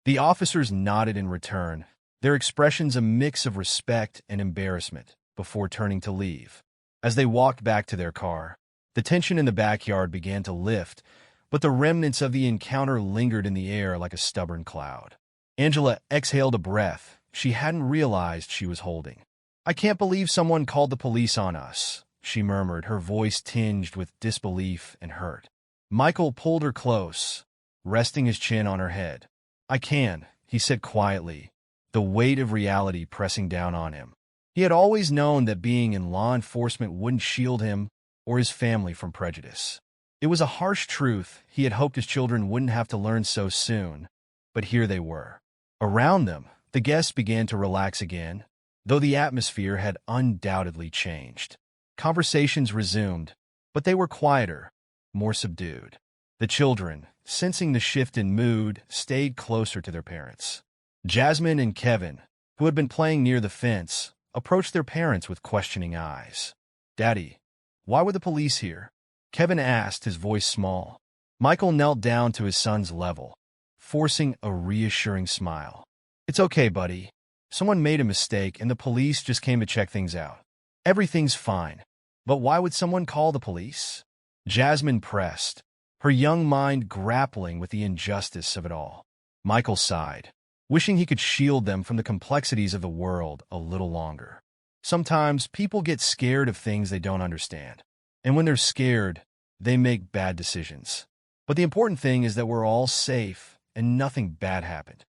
The officers nodded in return, their expressions a mix of respect and embarrassment, before turning to leave. As they walked back to their car, the tension in the backyard began to lift, but the remnants of the encounter lingered in the air like a stubborn cloud. Angela exhaled a breath she hadn't realized she was holding. "I can't believe someone called the police on us," she murmured, her voice tinged with disbelief and hurt. Michael pulled her close, resting his chin on her head. "I can," he said quietly, the weight of reality pressing down on him. He had always known that being in law enforcement wouldn't shield him or his family from prejudice. It was a harsh truth he had hoped his children wouldn't have to learn so soon, but here they were. Around them, the guests began to relax again, though the atmosphere had undoubtedly changed. Conversations resumed, but they were quieter, more subdued. The children, sensing the shift in mood, stayed closer to their parents. Jasmine and Kevin, who had been playing near the fence, approached their parents with questioning eyes. "Daddy, why were the police here?" Kevin asked, his voice small. Michael knelt down to his son's level, forcing a reassuring smile. "It's okay, buddy. Someone made a mistake and the police just came to check things out. Everything's fine. But why would someone call the police?" Jasmine pressed, her young mind grappling with the injustice of it all. Michael sighed. wishing he could shield them from the complexities of the world a little longer. Sometimes people get scared of things they don't understand. And when they're scared, they make bad decisions. But the important thing is that we're all safe and nothing bad happened.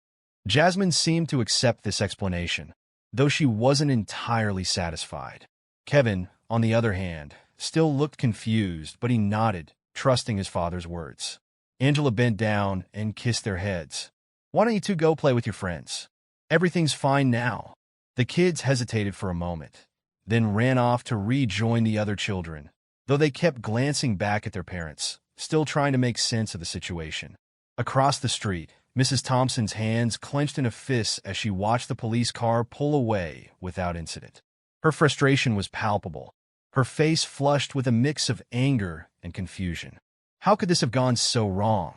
Jasmine seemed to accept this explanation, though she wasn't entirely satisfied. Kevin, on the other hand, still looked confused, but he nodded, trusting his father's words. Angela bent down and kissed their heads. "Why don't you two go play with your friends? Everything's fine now." The kids hesitated for a moment, then ran off to rejoin the other children, though they kept glancing back at their parents, still trying to make sense of the situation. Across the street, Mrs. Thompson's hands clenched in a fist as she watched the police car pull away without incident. Her frustration was palpable, her face flushed with a mix of anger and confusion. How could this have gone so wrong?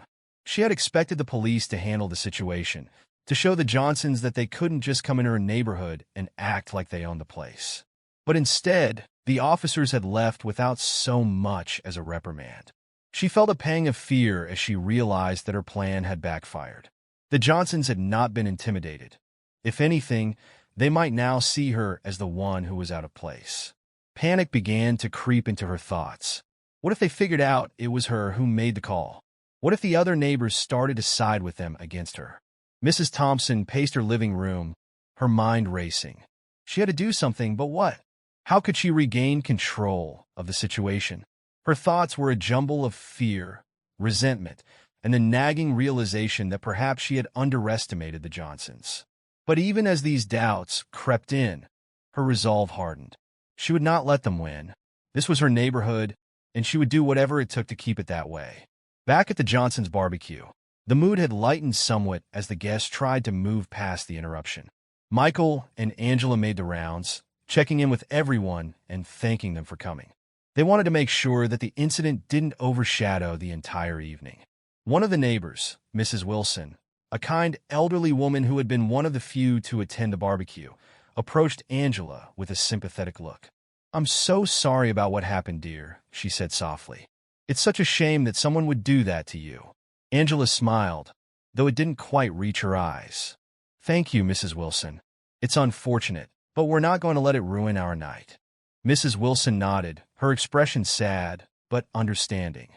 She had expected the police to handle the situation, to show the Johnsons that they couldn't just come in her neighborhood and act like they owned the place. But instead, the officers had left without so much as a reprimand. She felt a pang of fear as she realized that her plan had backfired. The Johnsons had not been intimidated. If anything, they might now see her as the one who was out of place. Panic began to creep into her thoughts. What if they figured out it was her who made the call? What if the other neighbors started to side with them against her? Mrs. Thompson paced her living room, her mind racing. She had to do something, but what? How could she regain control of the situation? Her thoughts were a jumble of fear, resentment, and the nagging realization that perhaps she had underestimated the Johnsons. But even as these doubts crept in, her resolve hardened. She would not let them win. This was her neighborhood, and she would do whatever it took to keep it that way. Back at the Johnsons' barbecue, the mood had lightened somewhat as the guests tried to move past the interruption. Michael and Angela made the rounds, checking in with everyone and thanking them for coming. They wanted to make sure that the incident didn't overshadow the entire evening. One of the neighbors, Mrs. Wilson, a kind elderly woman who had been one of the few to attend the barbecue, approached Angela with a sympathetic look. "I'm so sorry about what happened, dear," she said softly. "It's such a shame that someone would do that to you." Angela smiled, though it didn't quite reach her eyes. "Thank you, Mrs. Wilson. It's unfortunate, but we're not going to let it ruin our night." Mrs. Wilson nodded, her expression sad, but understanding.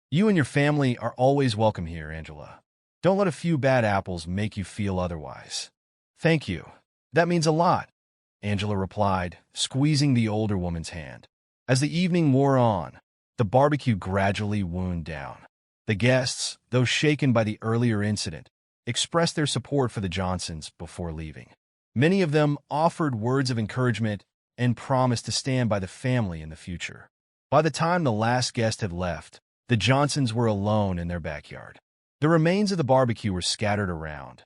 "You and your family are always welcome here, Angela. Don't let a few bad apples make you feel otherwise." "Thank you. That means a lot," Angela replied, squeezing the older woman's hand. As the evening wore on, the barbecue gradually wound down. The guests, though shaken by the earlier incident, expressed their support for the Johnsons before leaving. Many of them offered words of encouragement and promised to stand by the family in the future. By the time the last guest had left, the Johnsons were alone in their backyard. The remains of the barbecue were scattered around.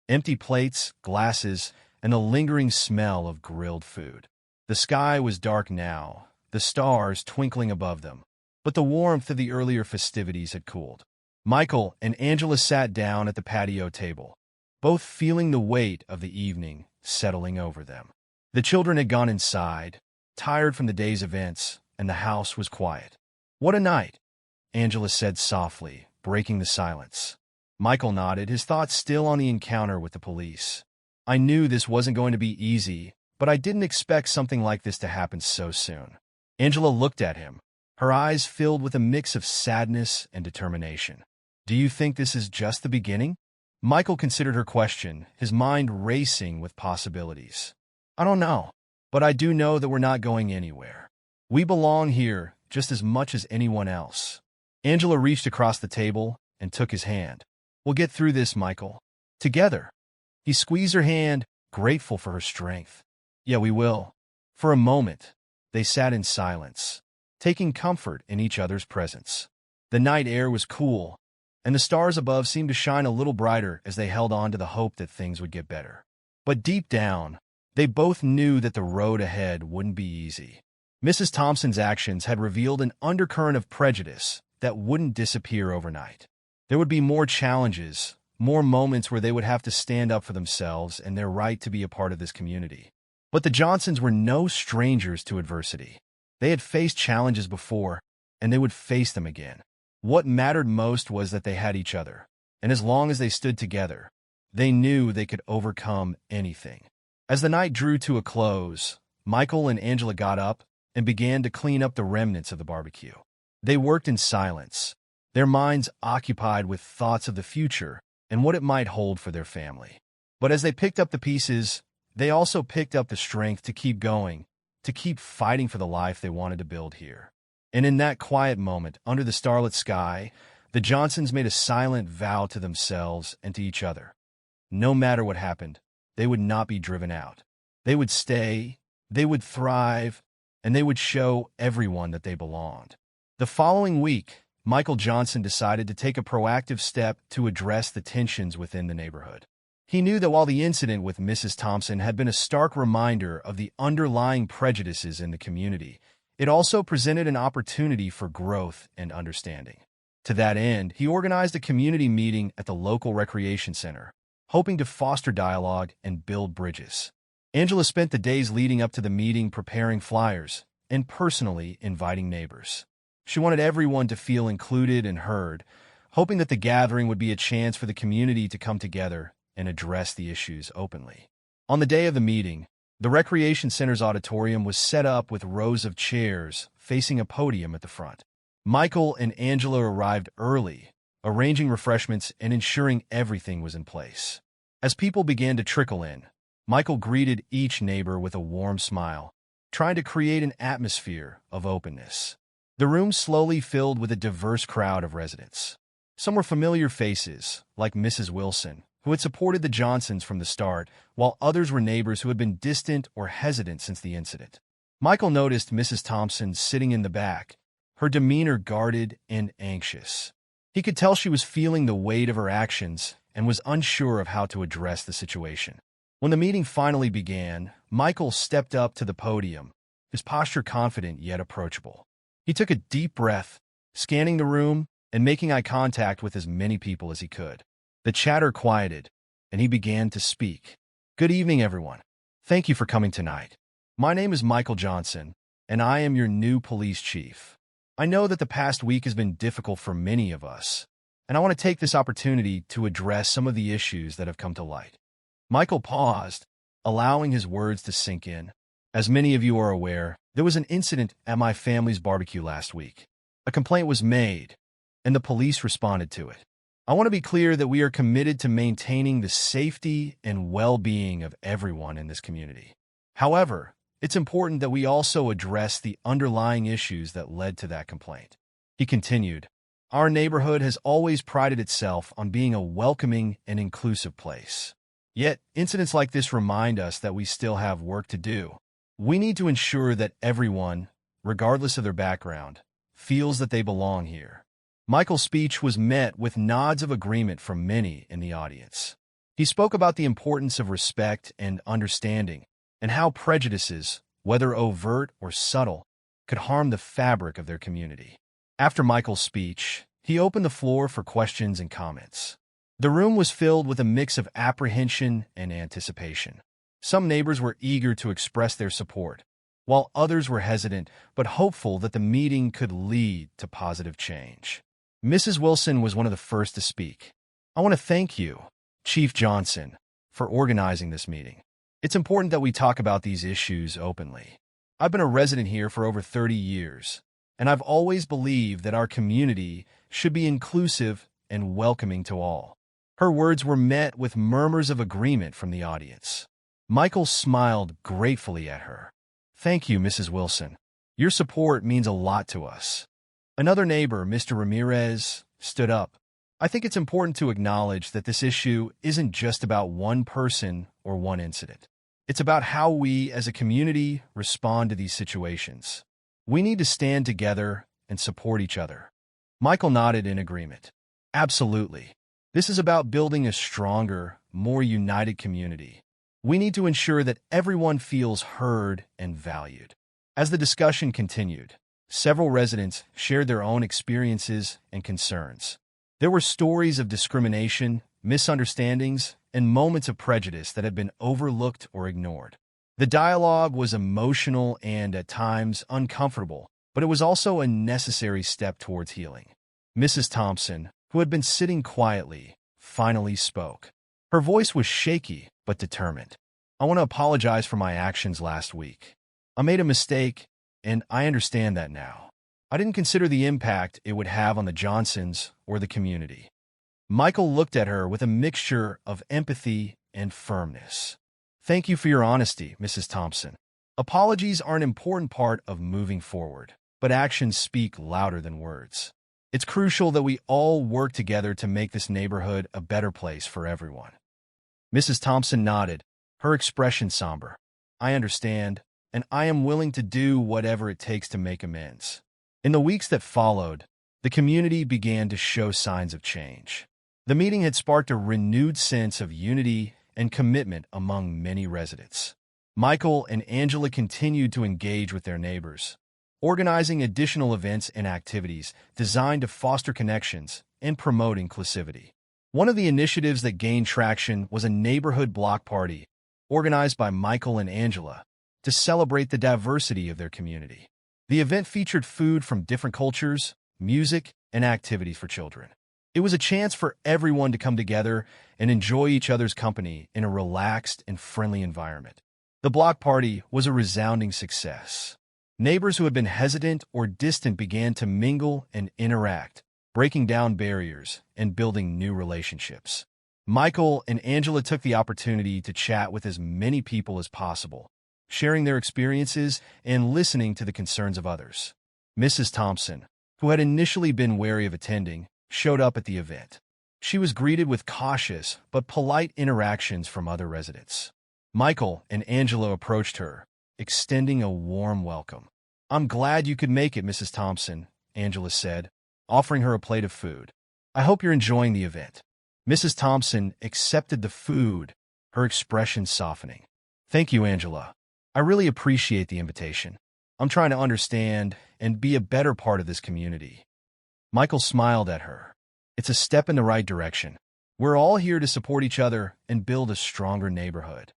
Empty plates, glasses, and the lingering smell of grilled food. The sky was dark now, the stars twinkling above them, but the warmth of the earlier festivities had cooled. Michael and Angela sat down at the patio table, both feeling the weight of the evening settling over them. The children had gone inside, tired from the day's events, and the house was quiet. "What a night," Angela said softly, breaking the silence. Michael nodded, his thoughts still on the encounter with the police. "I knew this wasn't going to be easy, but I didn't expect something like this to happen so soon." Angela looked at him, her eyes filled with a mix of sadness and determination. "Do you think this is just the beginning?" Michael considered her question, his mind racing with possibilities. "I don't know, but I do know that we're not going anywhere. We belong here just as much as anyone else." Angela reached across the table and took his hand. "We'll get through this, Michael. Together." He squeezed her hand, grateful for her strength. "Yeah, we will." For a moment, they sat in silence, taking comfort in each other's presence. The night air was cool, and the stars above seemed to shine a little brighter as they held on to the hope that things would get better. But deep down, they both knew that the road ahead wouldn't be easy. Mrs. Thompson's actions had revealed an undercurrent of prejudice that wouldn't disappear overnight. There would be more challenges, more moments where they would have to stand up for themselves and their right to be a part of this community. But the Johnsons were no strangers to adversity. They had faced challenges before, and they would face them again. What mattered most was that they had each other, and as long as they stood together, They knew they could overcome anything. As the night drew to a close, Michael and Angela got up and began to clean up the remnants of the barbecue. They worked in silence, their minds occupied with thoughts of the future and what it might hold for their family. But as they picked up the pieces, they also picked up the strength to keep going, to keep fighting for the life they wanted to build here. And in that quiet moment, under the starlit sky, the Johnsons made a silent vow to themselves and to each other. No matter what happened, they would not be driven out. They would stay, they would thrive, and they would show everyone that they belonged. The following week, Michael Johnson decided to take a proactive step to address the tensions within the neighborhood. He knew that while the incident with Mrs. Thompson had been a stark reminder of the underlying prejudices in the community, it also presented an opportunity for growth and understanding. To that end, he organized a community meeting at the local recreation center, hoping to foster dialogue and build bridges. Angela spent the days leading up to the meeting preparing flyers and personally inviting neighbors. She wanted everyone to feel included and heard, hoping that the gathering would be a chance for the community to come together and address the issues openly. On the day of the meeting, the recreation center's auditorium was set up with rows of chairs facing a podium at the front. Michael and Angela arrived early, arranging refreshments and ensuring everything was in place. As people began to trickle in, Michael greeted each neighbor with a warm smile, trying to create an atmosphere of openness. The room slowly filled with a diverse crowd of residents. Some were familiar faces, like Mrs. Wilson, who had supported the Johnsons from the start, while others were neighbors who had been distant or hesitant since the incident. Michael noticed Mrs. Thompson sitting in the back, her demeanor guarded and anxious. He could tell she was feeling the weight of her actions and was unsure of how to address the situation. When the meeting finally began, Michael stepped up to the podium, his posture confident yet approachable. He took a deep breath, scanning the room and making eye contact with as many people as he could. The chatter quieted, and he began to speak. "Good evening, everyone. Thank you for coming tonight. My name is Michael Johnson, and I am your new police chief. I know that the past week has been difficult for many of us, and I want to take this opportunity to address some of the issues that have come to light." Michael paused, allowing his words to sink in. "As many of you are aware, there was an incident at my family's barbecue last week. A complaint was made, and the police responded to it. I want to be clear that we are committed to maintaining the safety and well-being of everyone in this community. However, it's important that we also address the underlying issues that led to that complaint." He continued, "Our neighborhood has always prided itself on being a welcoming and inclusive place. Yet, incidents like this remind us that we still have work to do. We need to ensure that everyone, regardless of their background, feels that they belong here." Michael's speech was met with nods of agreement from many in the audience. He spoke about the importance of respect and understanding, and how prejudices, whether overt or subtle, could harm the fabric of their community. After Michael's speech, he opened the floor for questions and comments. The room was filled with a mix of apprehension and anticipation. Some neighbors were eager to express their support, while others were hesitant but hopeful that the meeting could lead to positive change. Mrs. Wilson was one of the first to speak. "I want to thank you, Chief Johnson, for organizing this meeting. It's important that we talk about these issues openly. I've been a resident here for over 30 years, and I've always believed that our community should be inclusive and welcoming to all." Her words were met with murmurs of agreement from the audience. Michael smiled gratefully at her. "Thank you, Mrs. Wilson. Your support means a lot to us." Another neighbor, Mr. Ramirez, stood up. "I think it's important to acknowledge that this issue isn't just about one person or one incident. It's about how we, as a community, respond to these situations. We need to stand together and support each other." Michael nodded in agreement. "Absolutely. This is about building a stronger, more united community. We need to ensure that everyone feels heard and valued." As the discussion continued, several residents shared their own experiences and concerns. There were stories of discrimination, misunderstandings, and moments of prejudice that had been overlooked or ignored. The dialogue was emotional and, at times, uncomfortable, but it was also a necessary step towards healing. Mrs. Thompson, who had been sitting quietly, finally spoke. Her voice was shaky but determined. "I want to apologize for my actions last week. I made a mistake, and I understand that now. I didn't consider the impact it would have on the Johnsons or the community." Michael looked at her with a mixture of empathy and firmness. "Thank you for your honesty, Mrs. Thompson. Apologies are an important part of moving forward, but actions speak louder than words. It's crucial that we all work together to make this neighborhood a better place for everyone." Mrs. Thompson nodded, her expression somber. "I understand, and I am willing to do whatever it takes to make amends." In the weeks that followed, the community began to show signs of change. The meeting had sparked a renewed sense of unity and commitment among many residents. Michael and Angela continued to engage with their neighbors, organizing additional events and activities designed to foster connections and promote inclusivity. One of the initiatives that gained traction was a neighborhood block party organized by Michael and Angela to celebrate the diversity of their community. The event featured food from different cultures, music, and activities for children. It was a chance for everyone to come together and enjoy each other's company in a relaxed and friendly environment. The block party was a resounding success. Neighbors who had been hesitant or distant began to mingle and interact, breaking down barriers and building new relationships. Michael and Angela took the opportunity to chat with as many people as possible, sharing their experiences and listening to the concerns of others. Mrs. Thompson, who had initially been wary of attending, showed up at the event. She was greeted with cautious but polite interactions from other residents. Michael and Angela approached her, extending a warm welcome. "I'm glad you could make it, Mrs. Thompson," Angela said, offering her a plate of food. "I hope you're enjoying the event." Mrs. Thompson accepted the food, her expression softening. "Thank you, Angela. I really appreciate the invitation. I'm trying to understand and be a better part of this community." Michael smiled at her. "It's a step in the right direction. We're all here to support each other and build a stronger neighborhood."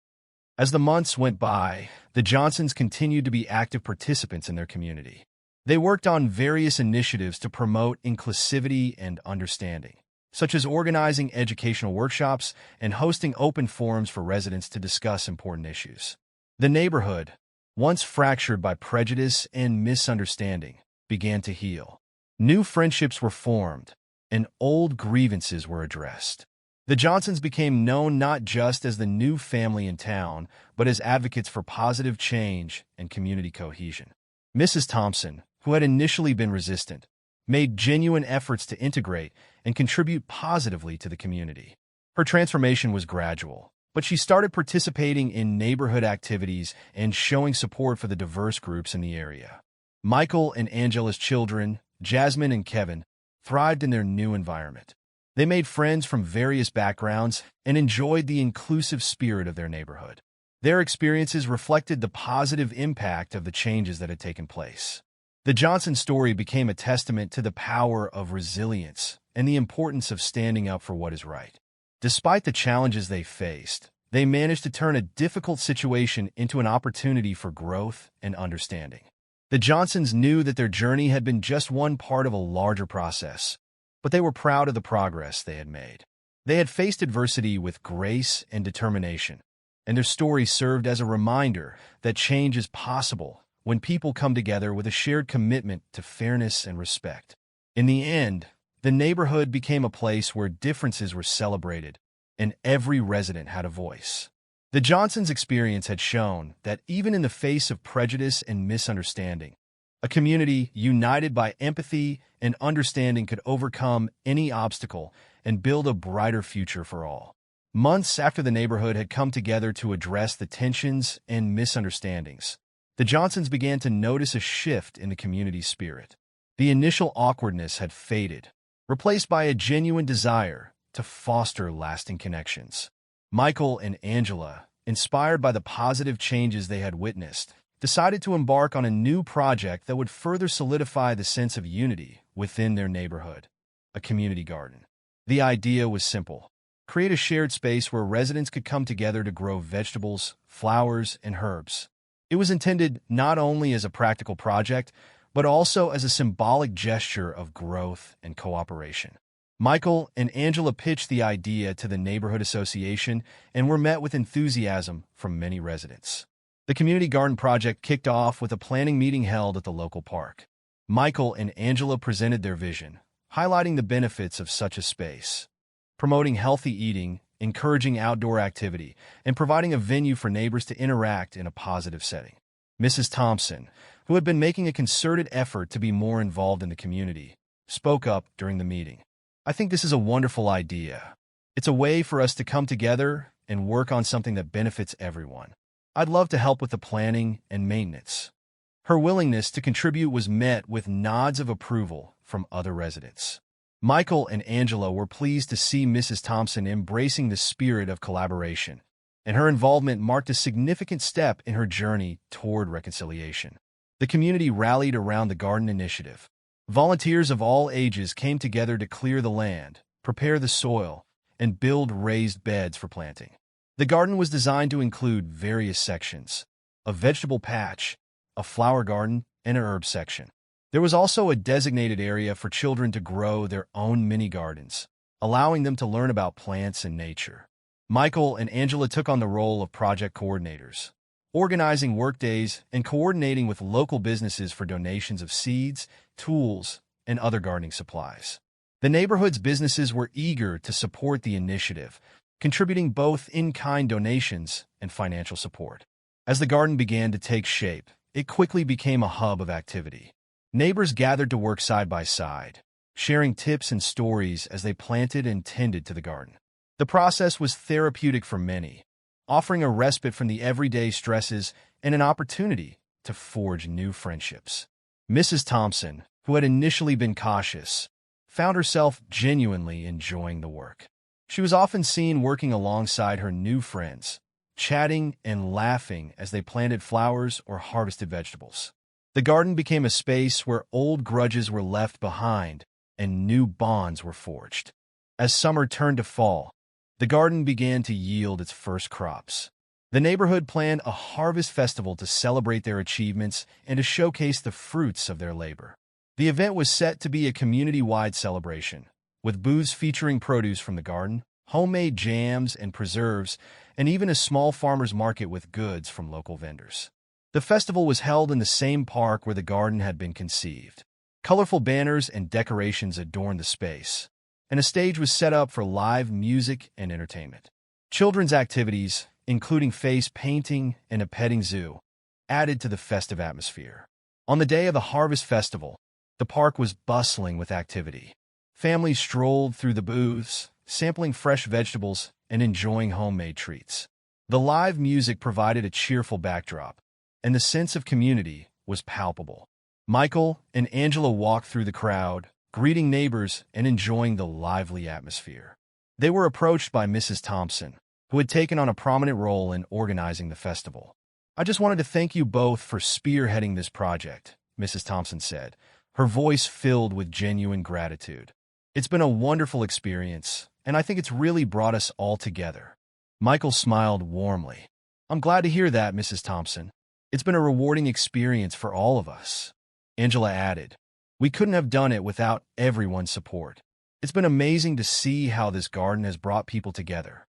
As the months went by, the Johnsons continued to be active participants in their community. They worked on various initiatives to promote inclusivity and understanding, such as organizing educational workshops and hosting open forums for residents to discuss important issues. The neighborhood, once fractured by prejudice and misunderstanding, began to heal. New friendships were formed, and old grievances were addressed. The Johnsons became known not just as the new family in town, but as advocates for positive change and community cohesion. Mrs. Thompson, who had initially been resistant, made genuine efforts to integrate and contribute positively to the community. Her transformation was gradual, but she started participating in neighborhood activities and showing support for the diverse groups in the area. Michael and Angela's children, Jasmine and Kevin, thrived in their new environment. They made friends from various backgrounds and enjoyed the inclusive spirit of their neighborhood. Their experiences reflected the positive impact of the changes that had taken place. The Johnson story became a testament to the power of resilience and the importance of standing up for what is right. Despite the challenges they faced, they managed to turn a difficult situation into an opportunity for growth and understanding. The Johnsons knew that their journey had been just one part of a larger process, but they were proud of the progress they had made. They had faced adversity with grace and determination, and their story served as a reminder that change is possible when people come together with a shared commitment to fairness and respect. In the end, the neighborhood became a place where differences were celebrated, and every resident had a voice. The Johnsons' experience had shown that even in the face of prejudice and misunderstanding, a community united by empathy and understanding could overcome any obstacle and build a brighter future for all. Months after the neighborhood had come together to address the tensions and misunderstandings, the Johnsons began to notice a shift in the community's spirit. The initial awkwardness had faded, replaced by a genuine desire to foster lasting connections. Michael and Angela, inspired by the positive changes they had witnessed, decided to embark on a new project that would further solidify the sense of unity within their neighborhood: a community garden. The idea was simple: create a shared space where residents could come together to grow vegetables, flowers, and herbs. It was intended not only as a practical project, but also as a symbolic gesture of growth and cooperation. Michael and Angela pitched the idea to the neighborhood association and were met with enthusiasm from many residents. The community garden project kicked off with a planning meeting held at the local park. Michael and Angela presented their vision, highlighting the benefits of such a space, promoting healthy eating, encouraging outdoor activity, and providing a venue for neighbors to interact in a positive setting. Mrs. Thompson, who had been making a concerted effort to be more involved in the community, spoke up during the meeting. "I think this is a wonderful idea. It's a way for us to come together and work on something that benefits everyone. I'd love to help with the planning and maintenance." Her willingness to contribute was met with nods of approval from other residents. Michael and Angela were pleased to see Mrs. Thompson embracing the spirit of collaboration, and her involvement marked a significant step in her journey toward reconciliation. The community rallied around the garden initiative. Volunteers of all ages came together to clear the land, prepare the soil, and build raised beds for planting. The garden was designed to include various sections: a vegetable patch, a flower garden, and an herb section. There was also a designated area for children to grow their own mini gardens, allowing them to learn about plants and nature. Michael and Angela took on the role of project coordinators, organizing workdays and coordinating with local businesses for donations of seeds, tools, and other gardening supplies. The neighborhood's businesses were eager to support the initiative, contributing both in-kind donations and financial support. As the garden began to take shape, it quickly became a hub of activity. Neighbors gathered to work side by side, sharing tips and stories as they planted and tended to the garden. The process was therapeutic for many, offering a respite from the everyday stresses and an opportunity to forge new friendships. Mrs. Thompson, who had initially been cautious, found herself genuinely enjoying the work. She was often seen working alongside her new friends, chatting and laughing as they planted flowers or harvested vegetables. The garden became a space where old grudges were left behind and new bonds were forged. As summer turned to fall, the garden began to yield its first crops. The neighborhood planned a harvest festival to celebrate their achievements and to showcase the fruits of their labor. The event was set to be a community-wide celebration, with booths featuring produce from the garden, homemade jams and preserves, and even a small farmer's market with goods from local vendors. The festival was held in the same park where the garden had been conceived. Colorful banners and decorations adorned the space, and a stage was set up for live music and entertainment. Children's activities, including face painting and a petting zoo, added to the festive atmosphere. On the day of the Harvest Festival, the park was bustling with activity. Families strolled through the booths, sampling fresh vegetables and enjoying homemade treats. The live music provided a cheerful backdrop, and the sense of community was palpable. Michael and Angela walked through the crowd, greeting neighbors and enjoying the lively atmosphere. They were approached by Mrs. Thompson, who had taken on a prominent role in organizing the festival. "I just wanted to thank you both for spearheading this project," Mrs. Thompson said, her voice filled with genuine gratitude. "It's been a wonderful experience, and I think it's really brought us all together." Michael smiled warmly. "I'm glad to hear that, Mrs. Thompson. It's been a rewarding experience for all of us." Angela added, "We couldn't have done it without everyone's support. It's been amazing to see how this garden has brought people together."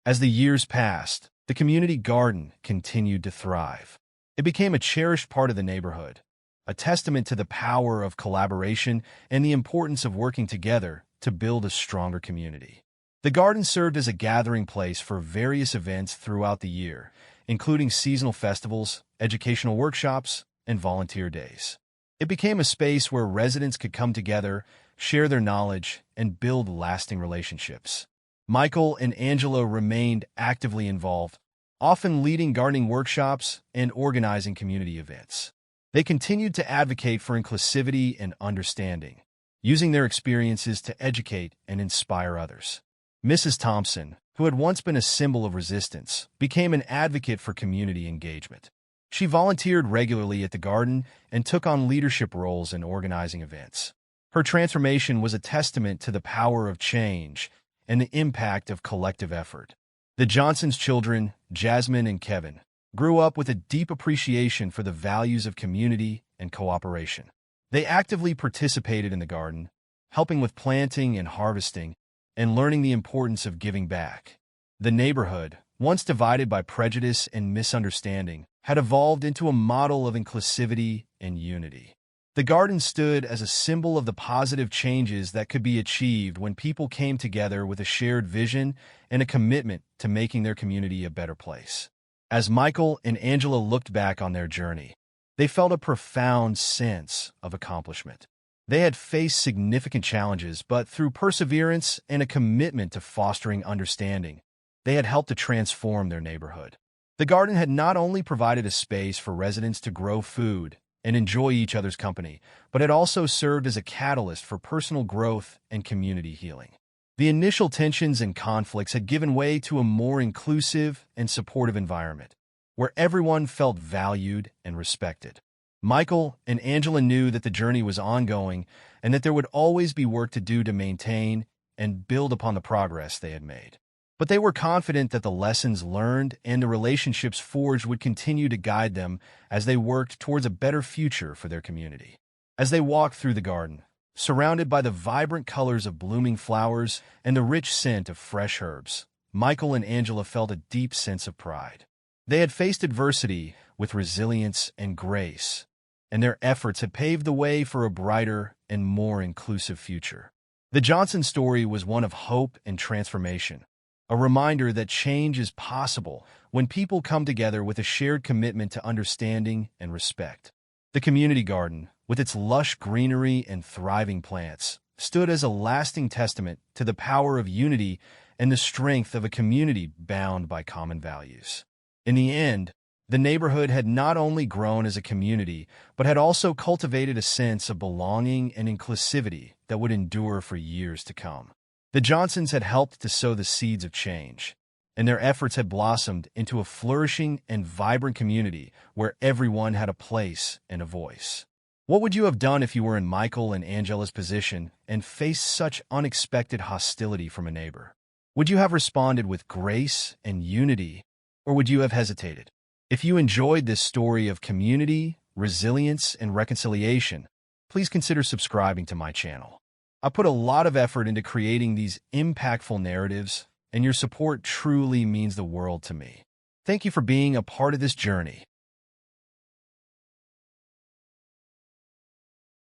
As the years passed, the community garden continued to thrive. It became a cherished part of the neighborhood, a testament to the power of collaboration and the importance of working together to build a stronger community. The garden served as a gathering place for various events throughout the year, including seasonal festivals, educational workshops, and volunteer days. It became a space where residents could come together, share their knowledge, and build lasting relationships. Michael and Angela remained actively involved, often leading gardening workshops and organizing community events. They continued to advocate for inclusivity and understanding, using their experiences to educate and inspire others. Mrs. Thompson, who had once been a symbol of resistance, became an advocate for community engagement. She volunteered regularly at the garden and took on leadership roles in organizing events. Her transformation was a testament to the power of change and the impact of collective effort. The Johnsons' children, Jasmine and Kevin, grew up with a deep appreciation for the values of community and cooperation. They actively participated in the garden, helping with planting and harvesting, and learning the importance of giving back. The neighborhood, once divided by prejudice and misunderstanding, had evolved into a model of inclusivity and unity. The garden stood as a symbol of the positive changes that could be achieved when people came together with a shared vision and a commitment to making their community a better place. As Michael and Angela looked back on their journey, they felt a profound sense of accomplishment. They had faced significant challenges, but through perseverance and a commitment to fostering understanding, they had helped to transform their neighborhood. The garden had not only provided a space for residents to grow food and enjoy each other's company, but it also served as a catalyst for personal growth and community healing. The initial tensions and conflicts had given way to a more inclusive and supportive environment, where everyone felt valued and respected. Michael and Angela knew that the journey was ongoing and that there would always be work to do to maintain and build upon the progress they had made. But they were confident that the lessons learned and the relationships forged would continue to guide them as they worked towards a better future for their community. As they walked through the garden, surrounded by the vibrant colors of blooming flowers and the rich scent of fresh herbs, Michael and Angela felt a deep sense of pride. They had faced adversity with resilience and grace, and their efforts had paved the way for a brighter and more inclusive future. The Johnson story was one of hope and transformation, a reminder that change is possible when people come together with a shared commitment to understanding and respect. The community garden, with its lush greenery and thriving plants, stood as a lasting testament to the power of unity and the strength of a community bound by common values. In the end, the neighborhood had not only grown as a community, but had also cultivated a sense of belonging and inclusivity that would endure for years to come. The Johnsons had helped to sow the seeds of change, and their efforts had blossomed into a flourishing and vibrant community where everyone had a place and a voice. What would you have done if you were in Michael and Angela's position and faced such unexpected hostility from a neighbor? Would you have responded with grace and unity, or would you have hesitated? If you enjoyed this story of community, resilience, and reconciliation, please consider subscribing to my channel. I put a lot of effort into creating these impactful narratives, and your support truly means the world to me. Thank you for being a part of this journey.